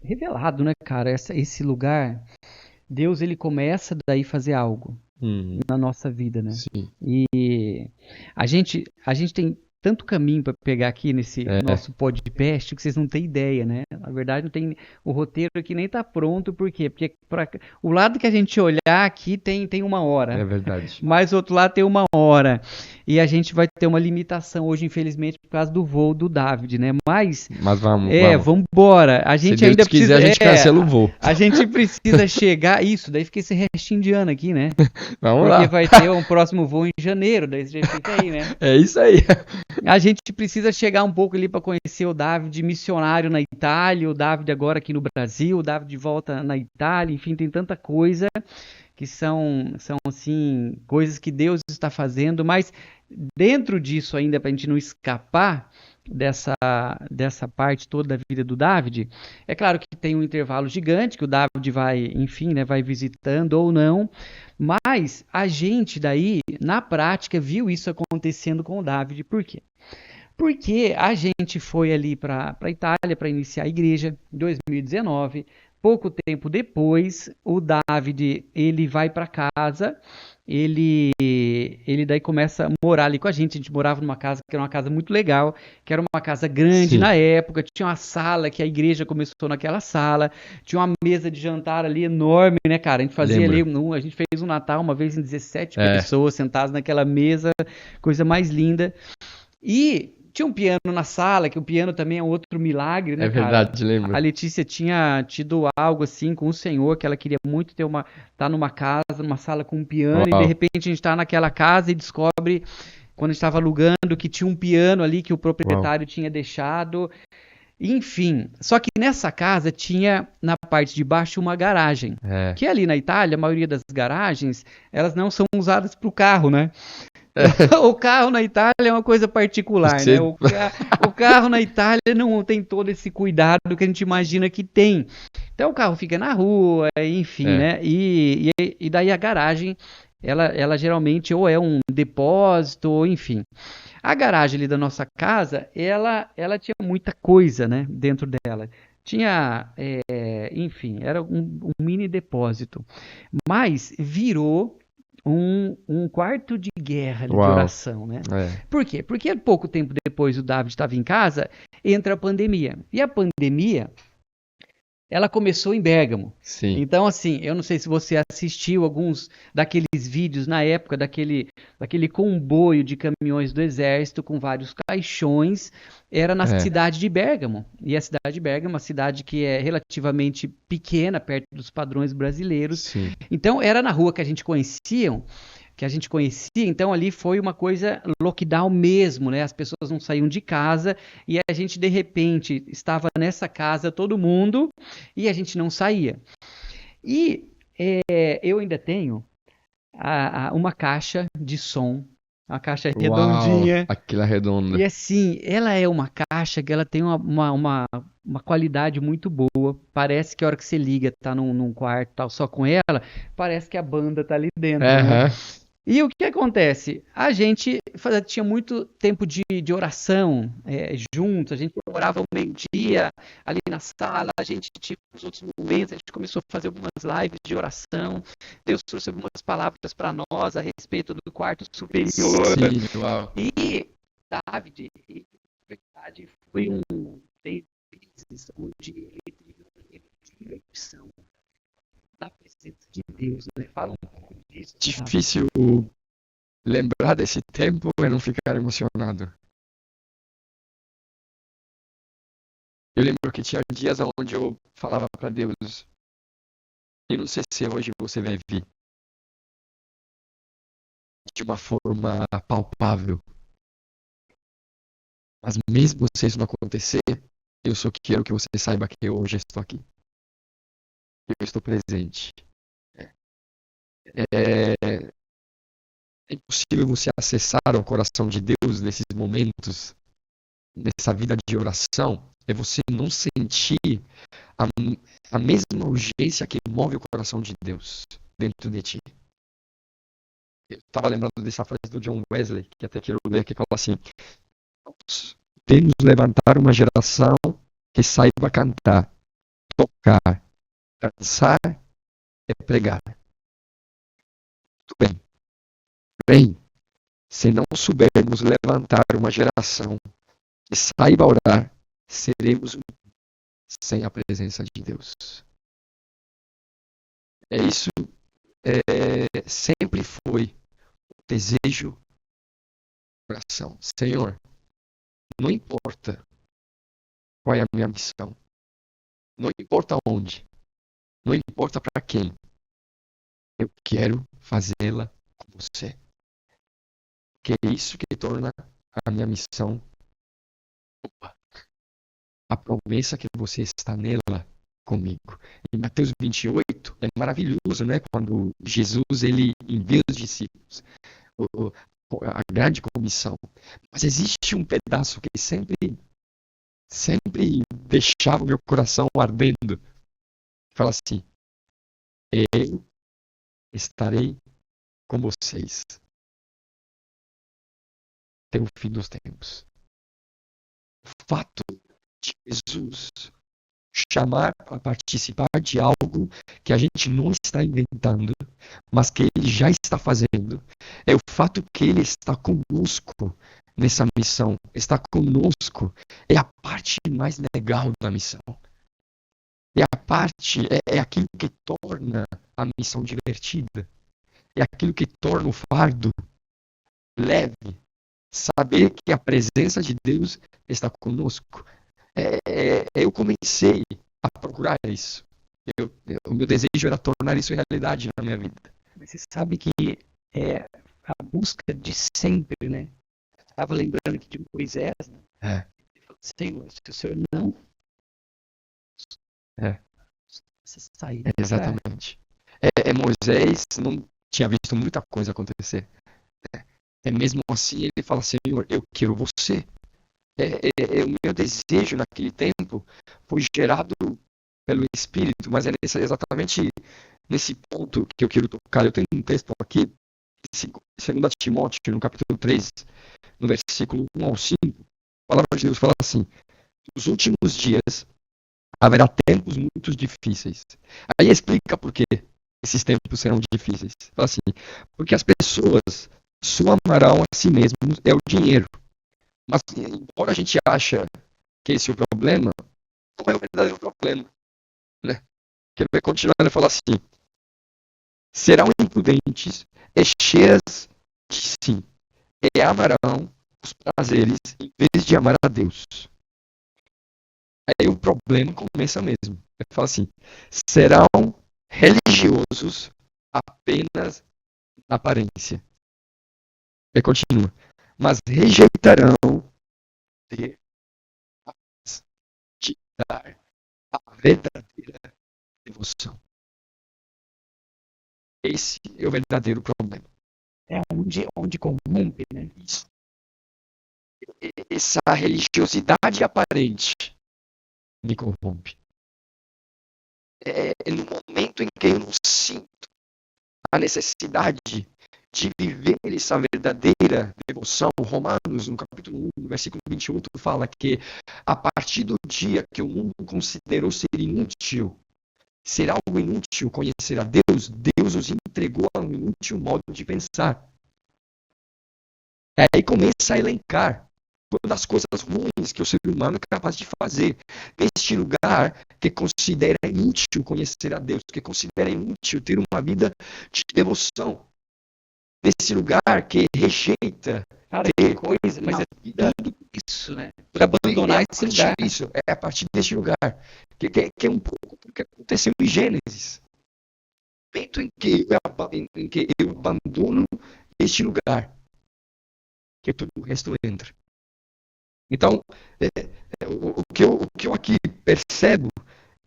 revelado, né, cara, esse lugar, Deus ele começa daí a fazer algo na nossa vida, né? Sim. E a gente tem tanto caminho para pegar aqui nesse nosso podcast que vocês não têm ideia, né? Na verdade, não tem, o roteiro aqui nem tá pronto, por quê? Porque o lado que a gente olhar aqui tem 1 hora. É verdade. Mas o outro lado tem 1 hora. E a gente vai ter uma limitação hoje, infelizmente, por causa do voo do David, né? Mas vamos. Vamos embora. A gente Se Deus ainda quiser, precisa, a gente cancela o voo. A gente precisa chegar, isso, daí fica esse restinho de ano aqui, né? Vamos Porque lá. vai ter um próximo voo em janeiro, daí você já fica aí, né? É isso aí. A gente precisa chegar um pouco ali para conhecer o David missionário na Itália, o David agora aqui no Brasil, o David de volta na Itália, enfim, tem tanta coisa que são assim, coisas que Deus está fazendo, mas dentro disso ainda, para a gente não escapar dessa parte toda da vida do David, é claro que tem um intervalo gigante, que o David vai, enfim, né, vai visitando ou não, mas a gente daí, na prática, viu isso acontecendo com o David. Por quê? Porque a gente foi ali para a Itália para iniciar a igreja em 2019. Pouco tempo depois, o David ele vai para casa, ele daí começa a morar ali com a gente morava numa casa que era uma casa muito legal, que era uma casa grande na época, tinha uma sala que a igreja começou naquela sala, tinha uma mesa de jantar ali enorme, né, cara? A gente fazia ali, a gente fez um Natal uma vez em 17 pessoas sentadas naquela mesa, coisa mais linda. E tinha um piano na sala, que o piano também é outro milagre, né, cara? É verdade, lembro. A Letícia tinha tido algo assim com o Senhor, que ela queria muito tá numa casa, numa sala com um piano, e de repente a gente tá naquela casa e descobre, quando a gente estava alugando, que tinha um piano ali que o proprietário tinha deixado. Enfim, só que nessa casa tinha na parte de baixo uma garagem, que ali na Itália, a maioria das garagens, elas não são usadas para o carro, né? O carro na Itália é uma coisa particular, né? O carro na Itália não tem todo esse cuidado que a gente imagina que tem. Então o carro fica na rua, enfim, né? E daí a garagem, ela geralmente ou é um depósito, ou enfim. A garagem ali da nossa casa, ela tinha muita coisa, né, dentro dela. Tinha, enfim, era um mini depósito. Mas virou um quarto de guerra de oração, né? Por quê? Porque pouco tempo depois o David estava em casa, entra a pandemia. E a pandemia, ela começou em Bérgamo. Sim. Então, assim, eu não sei se você assistiu alguns daqueles vídeos na época daquele comboio de caminhões do exército com vários caixões. Era na cidade de Bérgamo. E a cidade de Bérgamo é uma cidade que é relativamente pequena, perto dos padrões brasileiros. Sim. Então, era na rua que a gente conhecia, que a gente conhecia, então ali foi uma coisa lockdown mesmo, né? As pessoas não saíam de casa e a gente de repente estava nessa casa todo mundo e a gente não saía. E eu ainda tenho uma caixa de som, uma caixa Uau, redondinha. aquela redonda. E assim, ela é uma caixa que ela tem uma qualidade muito boa. Parece que a hora que você liga, tá num quarto tal, só com ela, parece que a banda tá ali dentro, né? Aham. E o que acontece? A gente tinha muito tempo de oração juntos, a gente orava ao meio-dia ali na sala, a gente tinha os outros momentos, a gente começou a fazer algumas lives de oração, Deus trouxe algumas palavras para nós a respeito do quarto superior. Sim, uau. E David, na verdade, foi tem vezes onde ele teve uma direção da presença de Deus, né? Fala um pouco disso, sabe? Difícil lembrar desse tempo e não ficar emocionado. Eu lembro que tinha dias onde eu falava para Deus, eu não sei se hoje você vai vir de uma forma palpável, mas mesmo se isso não acontecer, eu só quero que você saiba que eu hoje estou aqui. Eu estou presente. É, é impossível você acessar o coração de Deus nesses momentos, nessa vida de oração, é você não sentir a, a mesma urgência que move o coração de Deus dentro de ti. Eu estava lembrando dessa frase do John Wesley, que até quero ler, que fala assim: temos de levantar uma geração que saiba cantar, tocar, dançar e pregar. Muito bem. Bem, se não soubermos levantar uma geração que saiba orar, seremos sem a presença de Deus. É isso, sempre foi o desejo do coração. Senhor, não importa qual é a minha missão, não importa onde, não importa para quem, eu quero fazê-la com você. Que é isso que torna a minha missão a promessa que você está nela comigo. Em Mateus 28 é maravilhoso, né? Quando Jesus ele envia os discípulos, a grande comissão. Mas existe um pedaço que sempre deixava o meu coração ardendo. Fala assim: eu estarei com vocês até o fim dos tempos. O fato de Jesus chamar para participar de algo que a gente não está inventando, mas que ele já está fazendo, é o fato que ele está conosco nessa missão, está conosco, é a parte mais legal da missão. É aquilo que torna a missão divertida, é aquilo que torna o fardo leve, saber que a presença de Deus está conosco. Eu comecei a procurar isso. O meu desejo era tornar isso realidade na minha vida. Mas você sabe que é a busca de sempre, né? Eu estava lembrando aqui de Moisés, né? Ele falou: Senhor, se o Senhor não você sair, Exatamente. Moisés não tinha visto muita coisa acontecer. Mesmo assim, ele fala: Senhor, eu quero você. O meu desejo naquele tempo foi gerado pelo Espírito, mas é exatamente nesse ponto que eu quero tocar. Eu tenho um texto aqui, 2 Timóteo, no capítulo 3, no versículo 1 ao 5. A palavra de Deus fala assim: nos últimos dias haverá tempos muito difíceis. Aí explica por que esses tempos serão difíceis. Fala assim: porque as pessoas só amarão a si mesmos é o dinheiro. Mas, embora a gente ache que esse é o problema, não é o verdadeiro problema. Né? Que ele vai continuar a falar assim: serão imprudentes e cheias de si, e amarão os prazeres em vez de amar a Deus. Aí o problema começa mesmo. Ele fala assim: serão religiosos apenas na aparência. E continua. Mas rejeitarão ter de dar a verdadeira devoção. Esse é o verdadeiro problema. É onde corrompe, né? Isso. Essa religiosidade aparente me corrompe. É no momento em que eu não sinto a necessidade de viver essa verdadeira devoção. Romanos, no capítulo 1, versículo 28, fala que a partir do dia que o mundo considerou ser inútil, ser algo inútil conhecer a Deus, Deus os entregou a um inútil modo de pensar. Aí começa a elencar todas as coisas ruins que o ser humano é capaz de fazer. Neste lugar que considera inútil conhecer a Deus, que considera inútil ter uma vida de devoção. Nesse lugar que rejeita ter coisa, mas é tudo isso, né? Para abandonar esse lugar. Isso, é a partir deste lugar. Que é um pouco o que aconteceu em Gênesis. No momento em que eu abandono este lugar, que todo o resto entra. Então, o que eu aqui percebo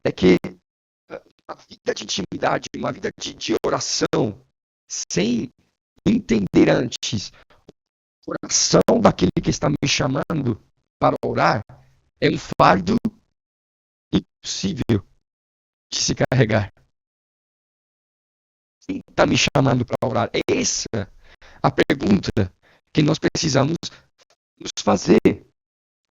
é que uma vida de intimidade, uma vida de oração, sem entender antes o coração daquele que está me chamando para orar, é um fardo impossível de se carregar. Quem está me chamando para orar? É essa a pergunta que nós precisamos nos fazer.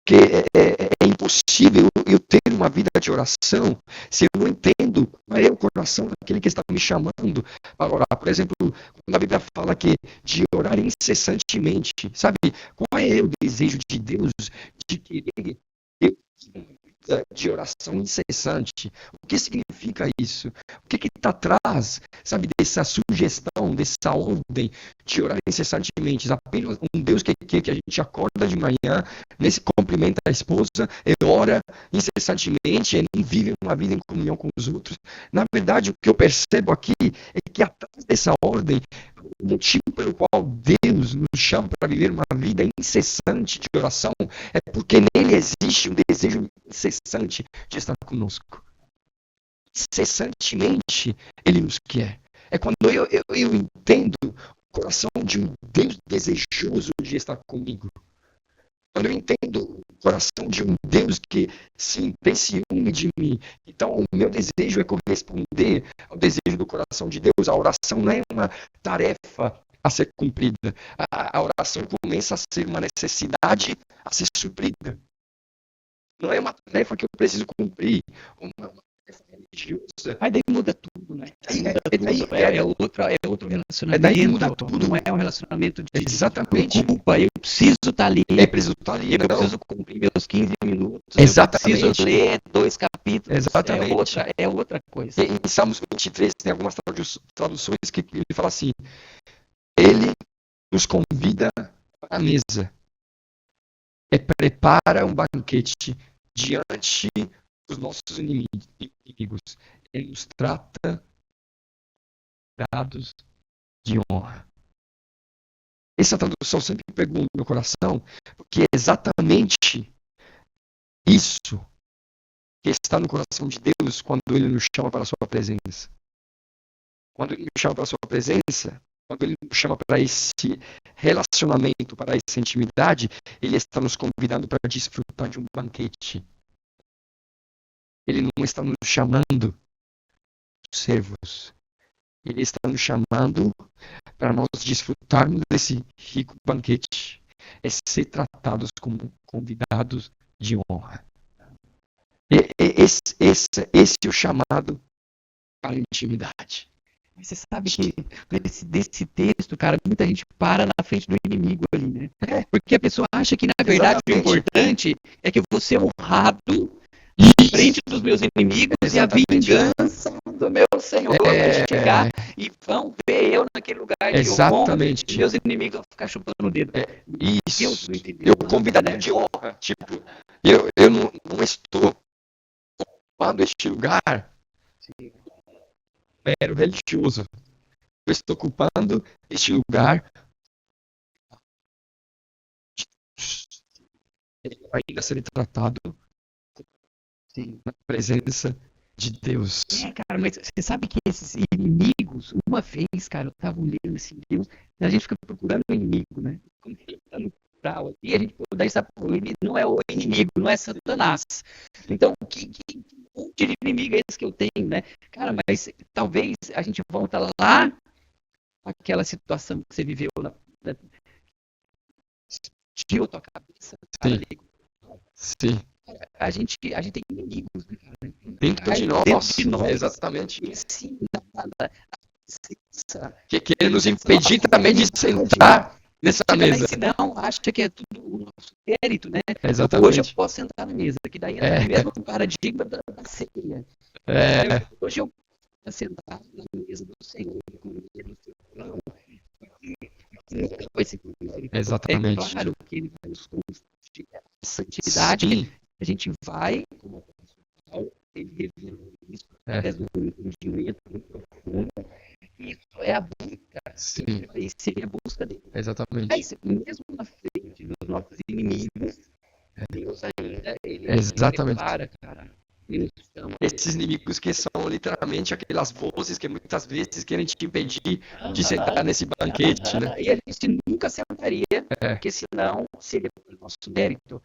Que é impossível eu ter uma vida de oração se eu não entendo qual é o coração daquele que está me chamando para orar. Por exemplo, quando a Bíblia fala que de orar incessantemente, sabe? Qual é o desejo de Deus de querer ter uma vida de oração incessante? O que significa isso? O que está atrás, sabe, dessa sugestão, dessa ordem de orar incessantemente? Apenas um Deus que quer que a gente acorda de manhã, nesse cumprimenta a esposa, ora incessantemente, ele vive uma vida em comunhão com os outros. Na verdade, o que eu percebo aqui é que atrás dessa ordem, o motivo pelo qual Deus nos chama para viver uma vida incessante de oração é porque nele existe um desejo incessante de estar conosco. Incessantemente ele nos quer. É quando eu entendo o coração de um Deus desejoso de estar comigo. Quando eu entendo o coração de um Deus que sim, tem ciúme de mim. Então, o meu desejo é corresponder ao desejo do coração de Deus. A oração não é uma tarefa a ser cumprida. A oração começa a ser uma necessidade a ser suprida. Não é uma tarefa que eu preciso cumprir. Uma tarefa religiosa. Aí daí muda tudo, né? É outro relacionamento. Daí muda tudo. Não é um relacionamento de Exatamente. culpa. Eu preciso estar ali. Eu preciso estar ali. Eu preciso cumprir meus 15 minutos. Exatamente. Eu preciso ler 2 capítulos. Exatamente. É outra coisa. Em Salmos 23 tem algumas traduções que ele fala assim: ele nos convida para a mesa. Prepara um banquete diante dos nossos inimigos. Ele nos trata dados de honra. Essa tradução sempre pegou no meu coração, porque é exatamente isso que está no coração de Deus quando Ele nos chama para a sua presença. Quando Ele nos chama para a sua presença, quando Ele nos chama para esse relacionamento, para essa intimidade, Ele está nos convidando para desfrutar de um banquete. Ele não está nos chamando servos. Ele está nos chamando para nós desfrutarmos desse rico banquete. É ser tratados como convidados de honra. Esse é o chamado para a intimidade. Você sabe que desse texto, cara, muita gente para na frente do inimigo ali, né? Porque a pessoa acha que, na verdade, o importante é que eu vou ser honrado na frente dos meus inimigos. Exatamente. E a vingança do meu Senhor vai chegar e vão ver eu naquele lugar de exatamente. honra, e meus inimigos vão ficar chupando o dedo. Isso. Eu convidado de honra. Tipo, eu não estou ocupando este lugar mero religioso. Eu estou ocupando este lugar ainda serei tratado Sim. na presença de Deus. Cara, mas você sabe que esses inimigos, uma vez, cara, eu tava lendo esse livro, a gente fica procurando o inimigo, né? Como ele tá no plural aqui, a gente daí sabe, ele não é o inimigo, não é Satanás. Então, que monte de inimigo é esse que eu tenho, né? Cara, mas talvez a gente volta lá àquela situação que você viveu explodiu a tua cabeça, cara, Sim, ali. sim. A gente tem inimigos, né, cara? Dentro de nós, Dentro de nós. exatamente. Esse, Que quer nos impedir também de sentar nessa mesa. não, acha que é tudo o nosso mérito, né? Exatamente. Hoje eu posso sentar na mesa, que daí entra mesmo com o paradigma da ceia. Hoje eu posso sentar na mesa do Senhor, com o do seu plano. Exatamente. É claro que ele vai nos conduzir à santidade. Sim. A gente vai, como ele revelou isso, através do entendimento muito profundo. Isso é a busca. Sim. Isso seria a busca dele. Exatamente. Mas mesmo na frente dos nossos inimigos, Deus ainda Exatamente. prepara, cara. Esses inimigos que são literalmente aquelas vozes que muitas vezes querem te impedir de sentar nesse banquete, né? E a gente nunca sentaria, porque senão seria o nosso mérito.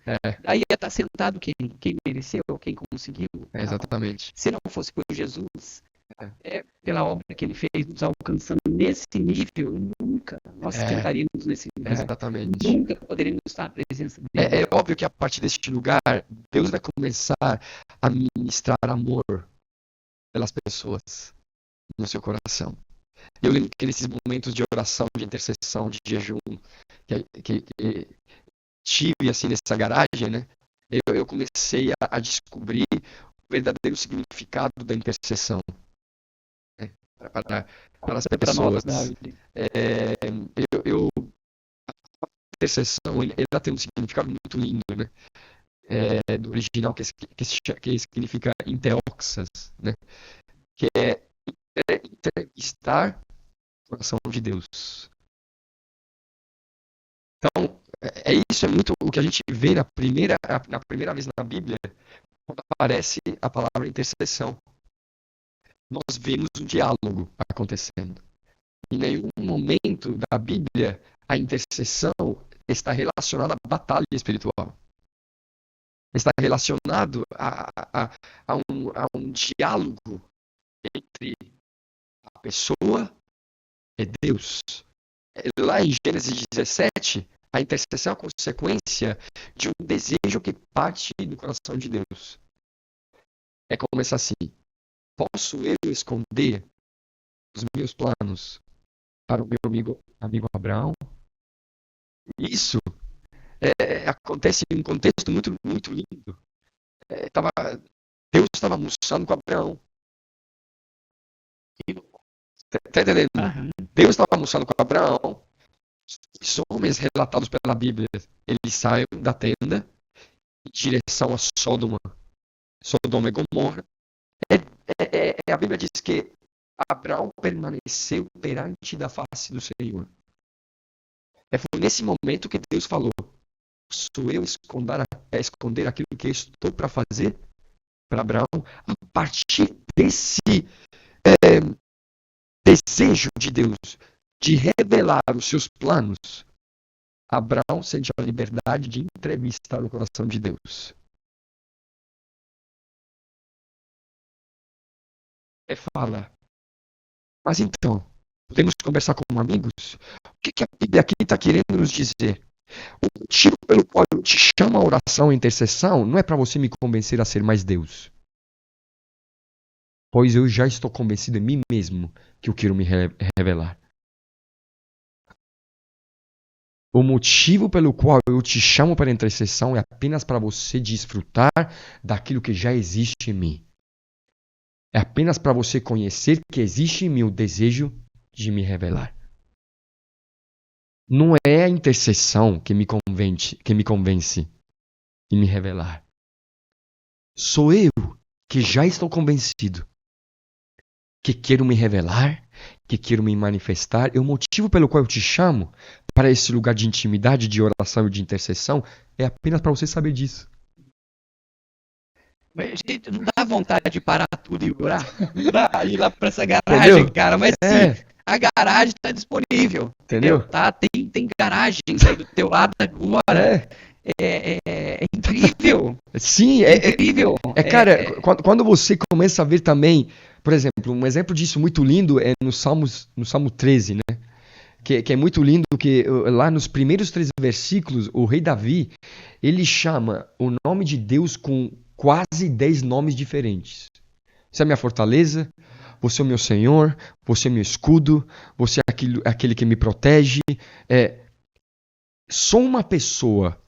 Aí ia estar sentado quem mereceu, quem conseguiu. Exatamente. Se não fosse por Jesus, pela obra que ele fez, nos alcançando nesse nível, nunca nós sentaríamos nesse lugar. Exatamente. Nunca poderíamos estar na presença dele. É óbvio que a partir deste lugar, Deus vai começar a ministrar amor pelas pessoas no seu coração. Eu lembro que nesses momentos de oração, de intercessão, de jejum, que tive assim nessa garagem, né? Eu comecei a descobrir o verdadeiro significado da intercessão, né? Para as pessoas. A intercessão, ela tem um significado muito lindo, né? Do original, que significa inteoxas, né? Que é entrevistar o coração de Deus. Então, isso é muito o que a gente vê na primeira vez na Bíblia, quando aparece a palavra intercessão. Nós vemos um diálogo acontecendo. Em nenhum momento da Bíblia a intercessão está relacionada à batalha espiritual. Está relacionado a um diálogo entre a pessoa e Deus. Lá em Gênesis 17, a intercessão é a consequência de um desejo que parte do coração de Deus. É começar assim: posso eu esconder os meus planos para o meu amigo Abraão? Isso acontece em um contexto muito, muito lindo. Deus estava almoçando com Abraão. Está entendendo? Deus estava almoçando com Abraão. Os homens relatados pela Bíblia, eles saem da tenda em direção a Sodoma e Gomorra. A Bíblia diz que Abraão permaneceu perante da face do Senhor. Foi nesse momento que Deus falou: posso eu esconder aquilo que eu estou para fazer para Abraão? A partir desse desejo de Deus de revelar os seus planos, Abraão sente a liberdade de entrevistar o coração de Deus. Fala: mas então, podemos conversar como amigos? O que a Bíblia aqui está querendo nos dizer? O motivo pelo qual eu te chamo a oração e a intercessão não é para você me convencer a ser mais Deus. Pois eu já estou convencido em mim mesmo que eu quero me revelar. O motivo pelo qual eu te chamo para a intercessão é apenas para você desfrutar daquilo que já existe em mim. É apenas para você conhecer que existe em mim o desejo de me revelar. Não é a intercessão que me convence em me revelar. Sou eu que já estou convencido que quero me revelar, que quero me manifestar, e o motivo pelo qual eu te chamo para esse lugar de intimidade, de oração e de intercessão é apenas para você saber disso. Mas, gente, não dá vontade de parar tudo e orar? Não dá ir lá pra essa garagem, Entendeu? cara, mas sim, a garagem tá disponível, entendeu? Tá, tem garagens aí do teu lado agora. É incrível. Sim, incrível. Cara, quando você começa a ver também, por exemplo, um exemplo disso muito lindo é no Salmo 13, né? Que é muito lindo, que lá nos primeiros 3 versículos, o rei Davi, ele chama o nome de Deus com quase 10 nomes diferentes. Você é a minha fortaleza, você é o meu Senhor, você é meu escudo, você é aquele que me protege. Só uma pessoa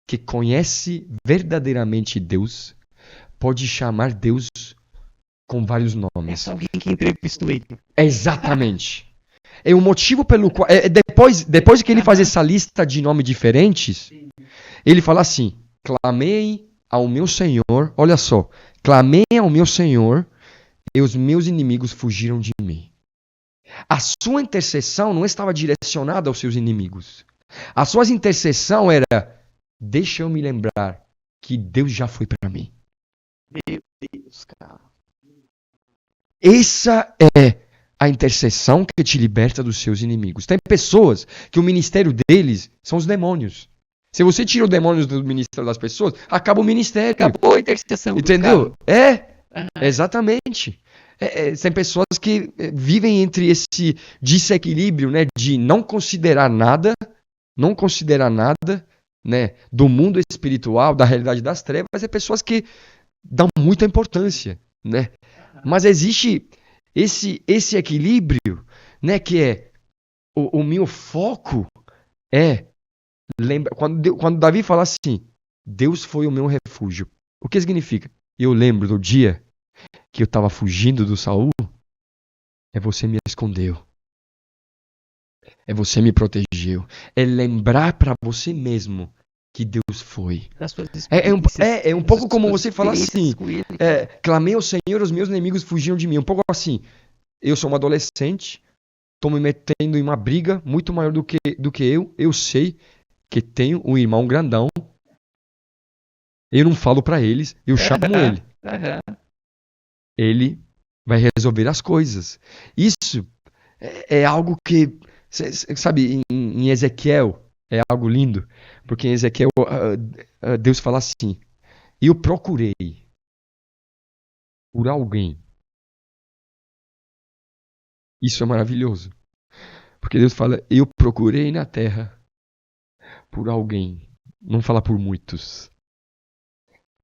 que conhece verdadeiramente Deus pode chamar Deus com vários nomes. É só alguém que entrevistou ele. Exatamente. É o motivo pelo qual... depois que ele faz essa lista de nomes diferentes, ele fala assim, clamei ao meu Senhor, olha só, clamei ao meu Senhor e os meus inimigos fugiram de mim. A sua intercessão não estava direcionada aos seus inimigos. A sua intercessão era, deixa eu me lembrar que Deus já foi para mim. Meu Deus, cara. Essa é a intercessão que te liberta dos seus inimigos. Tem pessoas que o ministério deles são os demônios. Se você tira os demônios do ministério das pessoas, acaba o ministério. Acabou a intercessão. Entendeu? Exatamente. Tem pessoas que vivem entre esse desequilíbrio, né, de não considerar nada, né, do mundo espiritual, da realidade das trevas, é pessoas que dão muita importância, né? Mas existe esse equilíbrio, né, que é o meu foco lembra quando Davi fala assim, Deus foi o meu refúgio. O que significa? Eu lembro do dia que eu estava fugindo do Saul, você me escondeu. Você me protegeu. É lembrar para você mesmo que Deus foi. É um pouco como você fala assim, clamei ao Senhor, os meus inimigos fugiram de mim. Um pouco assim, eu sou um adolescente, estou me metendo em uma briga muito maior do que eu sei que tenho um irmão grandão, eu não falo para eles, eu chamo ele. Ele vai resolver as coisas. Isso é algo que, sabe, em Ezequiel, é algo lindo, porque em Ezequiel Deus fala assim, eu procurei por alguém. Isso é maravilhoso. Porque Deus fala, eu procurei na terra por alguém, não fala por muitos,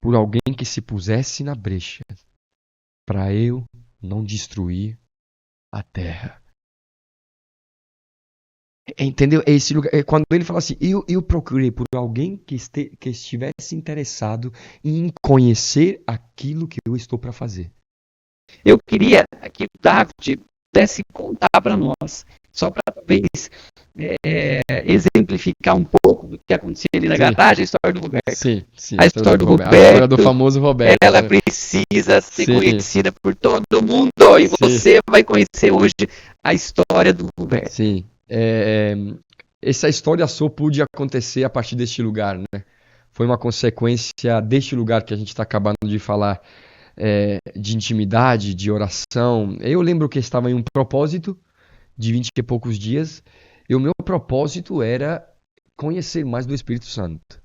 por alguém que se pusesse na brecha para eu não destruir a terra. Entendeu? É esse lugar, quando ele fala assim, eu procurei por alguém que estivesse interessado em conhecer aquilo que eu estou para fazer. Eu queria que o David pudesse contar para nós, só para talvez exemplificar um pouco do que acontecia ali na garagem, a história do Roberto. Sim. A história do Roberto. A história do famoso Roberto. Ela precisa ser conhecida por todo mundo e você vai conhecer hoje a história do Roberto. Sim. Essa história só pôde acontecer a partir deste lugar, né? Foi uma consequência deste lugar que a gente está acabando de falar, de intimidade, de oração. Eu lembro que estava em um propósito de 20 e poucos dias, e o meu propósito era conhecer mais do Espírito Santo,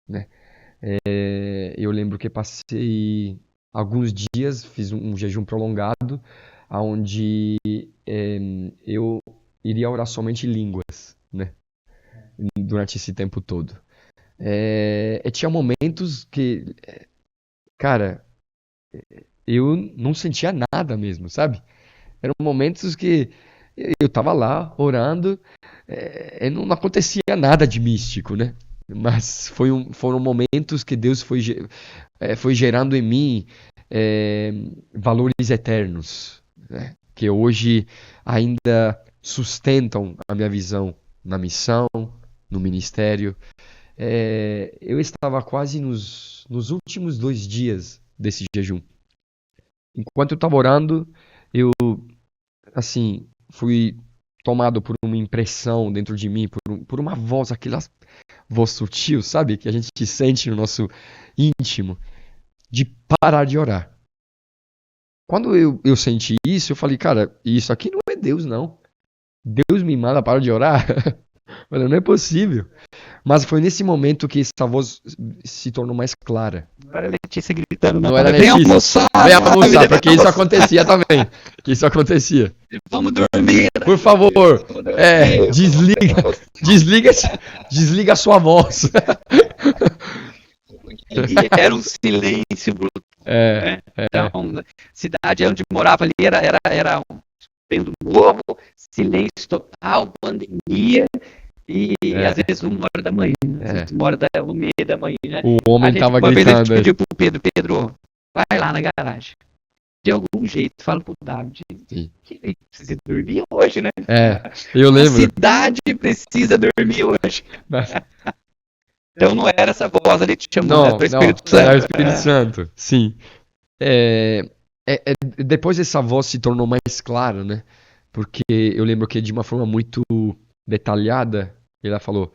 né? Eu lembro que passei alguns dias, fiz um jejum prolongado, onde eu iria orar somente em línguas, né? Durante esse tempo todo. Tinha momentos que, cara, eu não sentia nada mesmo, sabe? Eram momentos que eu tava lá orando, não acontecia nada de místico, né? Mas foram momentos que Deus foi gerando em mim valores eternos, né? Que hoje ainda sustentam a minha visão na missão, no ministério. Eu estava quase nos últimos 2 dias desse jejum. Enquanto eu estava orando, eu, assim, fui tomado por uma impressão dentro de mim, por uma voz, aquela voz sutil, sabe? Que a gente sente no nosso íntimo, de parar de orar. Quando eu senti isso, eu falei, cara, isso aqui não é Deus, não. Deus me manda para de orar? Eu falei, não é possível. Mas foi nesse momento que essa voz se tornou mais clara. Não era Letícia gritando, Não era vem Letícia. almoçar, Vem almoçar, vem porque isso acontecia também. Que isso acontecia. vamos dormir. Por favor, desliga a sua voz. E era um silêncio brutal. É, Então, cidade onde morava ali era um vendo novo, silêncio total, pandemia, e às vezes 1 hora da manhã, 1 hora da manhã, né? o homem tava Uma vez a gente gritando. pediu pro Pedro, vai lá na garagem. De algum jeito, fala pro David, Sim. que ele precisa dormir hoje, né? Eu A lembro. cidade precisa dormir hoje. Mas- Então não era essa voz ali te chamando, Não, era o Espírito não, Santo. era o Espírito Santo, sim. Depois essa voz se tornou mais clara, né? Porque eu lembro que de uma forma muito detalhada, ela falou: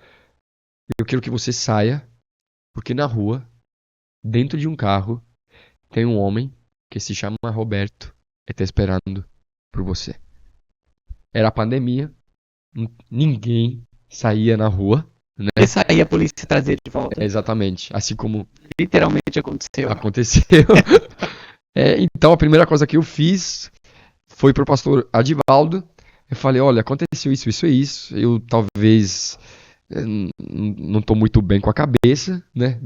eu quero que você saia, porque na rua, dentro de um carro, tem um homem que se chama Roberto e tá esperando por você. Era a pandemia, ninguém saía na rua, né? E saía a polícia trazer de volta. Exatamente, assim como Literalmente aconteceu. Então a primeira coisa que eu fiz foi pro pastor Adivaldo. Eu falei, olha, aconteceu isso, isso e isso. Eu talvez não tô muito bem com a cabeça, né?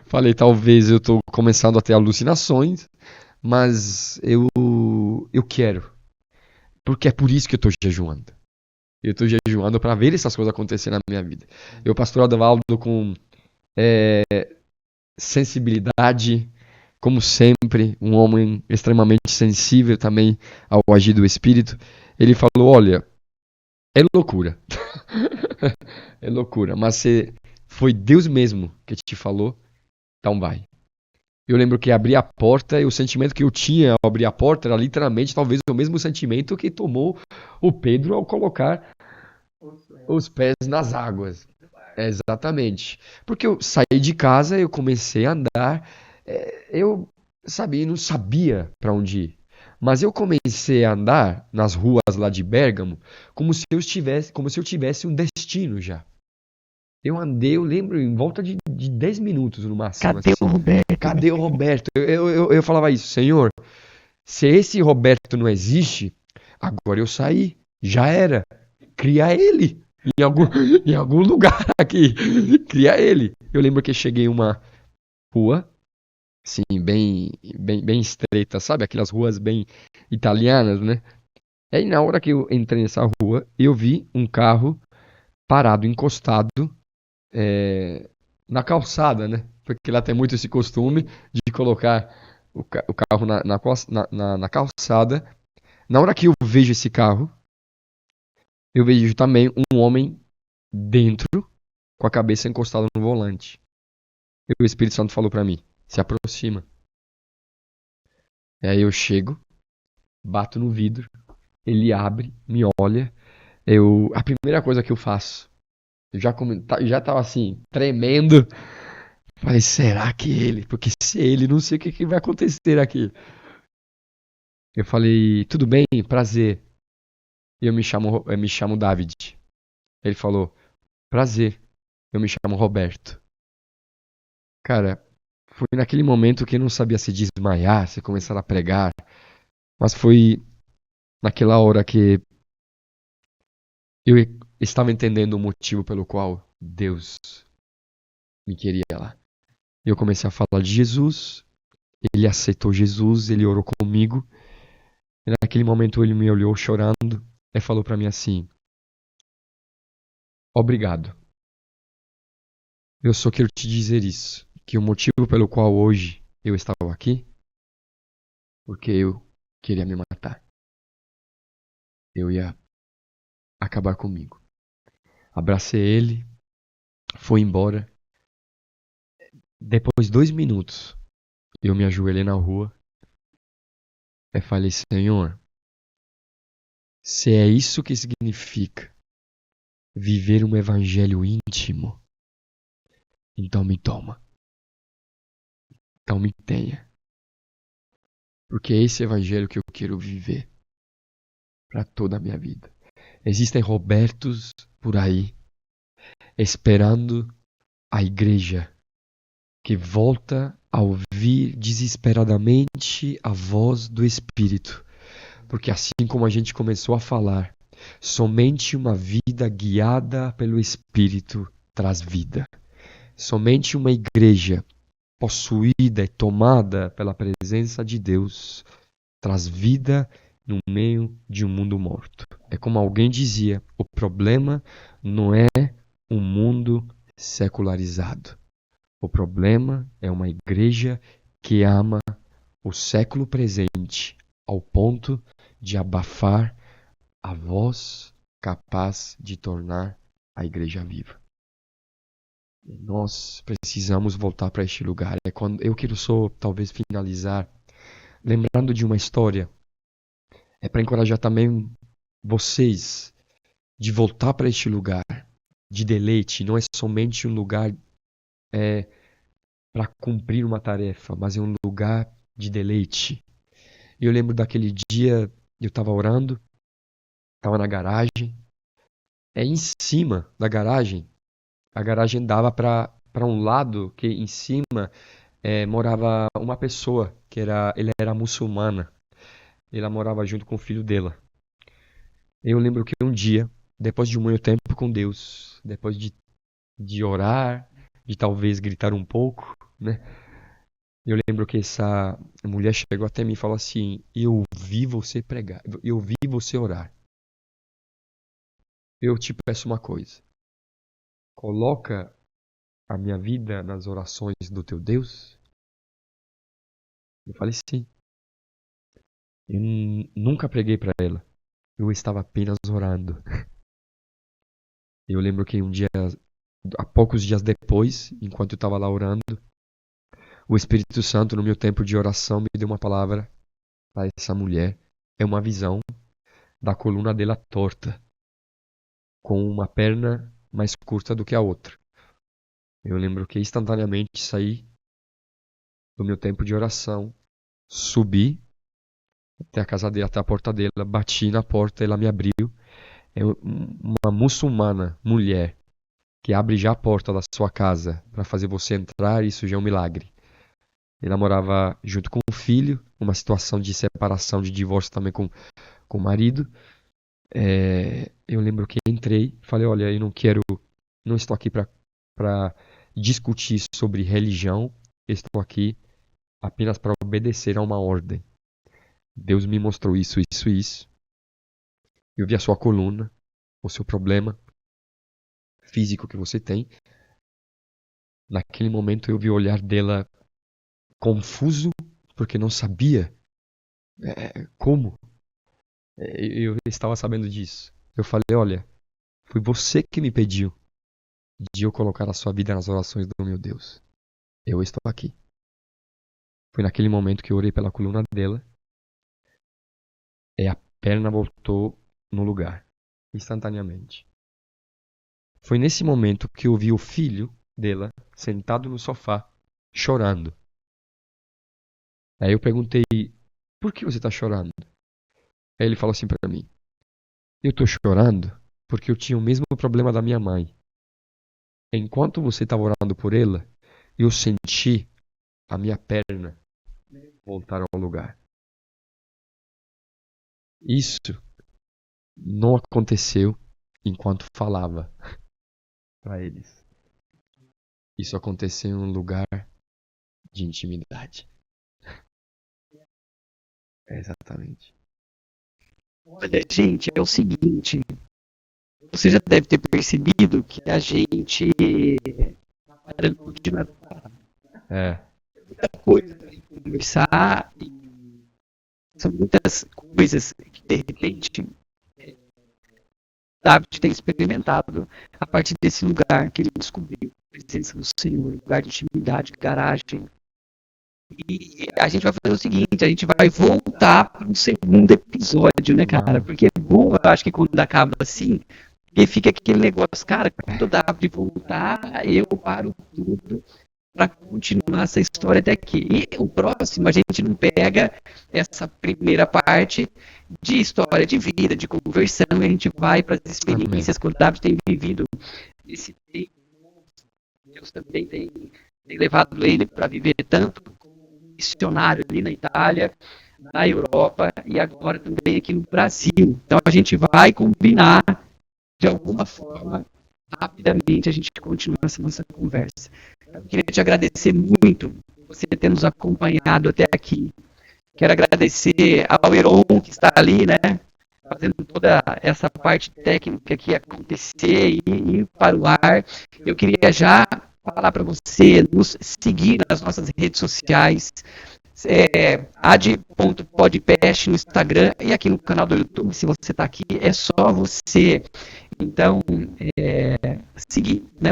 Falei, talvez eu tô começando a ter alucinações, mas eu quero. Porque é por isso que eu tô jejuando. Eu tô jejuando para ver essas coisas acontecerem na minha vida. Eu, pastor Adivaldo, com sensibilidade, como sempre, um homem extremamente sensível também ao agir do Espírito, ele falou, olha, é loucura. É loucura, mas se foi Deus mesmo que te falou, então vai. Eu lembro que abri a porta e o sentimento que eu tinha ao abrir a porta era literalmente talvez o mesmo sentimento que tomou o Pedro ao colocar os pés nas águas. Exatamente. Porque eu saí de casa, eu comecei a andar, eu não sabia para onde ir. Mas eu comecei a andar nas ruas lá de Bérgamo como se eu tivesse um destino já. Eu andei, eu lembro, em volta de 10 minutos no máximo. Cadê assim. o Roberto? Cadê o Roberto? Eu falava isso, Senhor, se esse Roberto não existe, agora eu saí, já era. Cria ele em algum lugar aqui. Cria ele. Eu lembro que cheguei em uma rua, assim, bem estreita, sabe? Aquelas ruas bem italianas, né? E aí, na hora que eu entrei nessa rua, eu vi um carro parado, encostado, na calçada, né? Porque lá tem muito esse costume de colocar o carro na calçada. Na hora que eu vejo esse carro, eu vejo também um homem dentro, com a cabeça encostada no volante. E o Espírito Santo falou pra mim: se aproxima. Aí eu chego, bato no vidro, ele abre, me olha. A primeira coisa que eu faço, já tava assim, tremendo. Falei, será que ele? Porque se ele, não sei o que vai acontecer aqui. Eu falei, tudo bem, prazer. Eu me chamo David. Ele falou, prazer, eu me chamo Roberto. Cara, foi naquele momento que eu não sabia se desmaiar, se começar a pregar. Mas foi naquela hora que eu estava entendendo o motivo pelo qual Deus me queria lá. Eu comecei a falar de Jesus, ele aceitou Jesus, ele orou comigo. E naquele momento ele me olhou chorando e falou pra mim assim: obrigado. Eu só quero te dizer isso, que o motivo pelo qual hoje eu estava aqui, porque eu queria me matar. Eu ia acabar comigo. Abracei ele, foi embora. Depois de 2 minutos, eu me ajoelhei na rua e falei, Senhor, Se é isso que significa viver um evangelho íntimo, então me toma. Então me tenha. Porque é esse evangelho que eu quero viver para toda a minha vida. Existem Robertos por aí esperando a igreja que volta a ouvir desesperadamente a voz do Espírito. Porque assim como a gente começou a falar, somente uma vida guiada pelo Espírito traz vida. Somente uma igreja possuída e tomada pela presença de Deus traz vida no meio de um mundo morto. É como alguém dizia, o problema não é um mundo secularizado. O problema é uma igreja que ama o século presente ao ponto de abafar a voz capaz de tornar a igreja viva. Nós precisamos voltar para este lugar. É quando eu quero só talvez finalizar lembrando de uma história. É para encorajar também vocês de voltar para este lugar de deleite. Não é somente um lugar para cumprir uma tarefa, mas é um lugar de deleite. E eu lembro daquele dia, eu estava orando, estava na garagem. Em cima da garagem, a garagem dava para um lado que em cima morava uma pessoa ele era muçulmana. Ela morava junto com o filho dela. Eu lembro que um dia, depois de muito tempo com Deus, depois de orar, de talvez gritar um pouco, né? Eu lembro que essa mulher chegou até mim e falou assim: eu vi você pregar, eu vi você orar. Eu te peço uma coisa. Coloca a minha vida nas orações do teu Deus? Eu falei sim. Eu nunca preguei para ela. Eu estava apenas orando. Eu lembro que um dia, há poucos dias depois, enquanto eu estava lá orando, o Espírito Santo, no meu tempo de oração, me deu uma palavra para essa mulher. É uma visão da coluna dela torta, com uma perna mais curta do que a outra. Eu lembro que instantaneamente saí do meu tempo de oração, subi até a casa dela, até a porta dela, bati na porta, ela me abriu. É uma muçulmana, mulher, que abre já a porta da sua casa para fazer você entrar, isso já é um milagre. Ela morava junto com o filho, uma situação de separação, de divórcio também com o marido. Eu lembro que entrei, falei, olha, eu não estou aqui para discutir sobre religião, estou aqui apenas para obedecer a uma ordem. Deus me mostrou isso, isso e isso. Eu vi a sua coluna, o seu problema físico que você tem. Naquele momento eu vi o olhar dela confuso, porque não sabia como. Eu estava sabendo disso. Eu falei, olha, foi você que me pediu de eu colocar a sua vida nas orações do meu Deus. Eu estou aqui. Foi naquele momento que eu orei pela coluna dela e a perna voltou no lugar, instantaneamente. Foi nesse momento que eu vi o filho dela sentado no sofá, chorando. Aí eu perguntei, por que você está chorando? Aí ele falou assim para mim, eu estou chorando porque eu tinha o mesmo problema da minha mãe. Enquanto você estava orando por ela, eu senti a minha perna voltar ao lugar. Isso não aconteceu enquanto falava para eles. Isso aconteceu em um lugar de intimidade. Exatamente. Olha, gente, é o seguinte, você já deve ter percebido que a gente continua muita coisa para conversar e são muitas coisas que de repente David tem experimentado a partir desse lugar que ele descobriu, a presença do Senhor, lugar de intimidade, garagem. E a gente vai fazer o seguinte, a gente vai voltar para um segundo episódio, né, cara? Porque é bom acho que quando acaba assim, e fica aquele negócio, cara, quando dá de voltar, eu paro tudo para continuar essa história até aqui. E o próximo, a gente não pega essa primeira parte de história de vida, de conversão, e a gente vai para as experiências que o Davi tem vivido esse tempo. Deus também tem levado ele para viver tanto como missionário ali na Itália, na Europa e agora também aqui no Brasil. Então a gente vai combinar de alguma forma, rapidamente, a gente continua essa nossa conversa. Eu queria te agradecer muito por você ter nos acompanhado até aqui. Quero agradecer ao Heron, que está ali, né, fazendo toda essa parte técnica aqui acontecer e ir para o ar. Eu queria já falar para você nos seguir nas nossas redes sociais, ad.podcast no Instagram e aqui no canal do YouTube. Se você está aqui, é só você então seguir, né,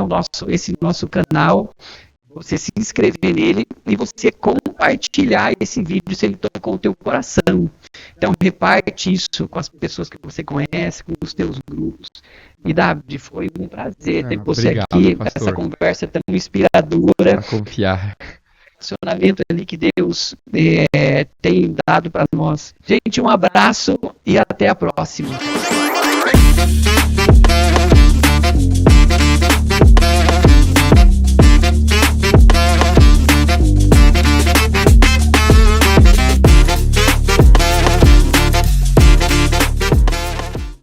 esse nosso canal, você se inscrever nele e você compartilhar esse vídeo se ele tocou o teu coração. Então reparte isso com as pessoas que você conhece, com os teus grupos. E Davi, foi um prazer ter você aqui, pastor, essa conversa tão inspiradora. A confiar. Relacionamento ali que Deus tem dado para nós. Gente, um abraço e até a próxima.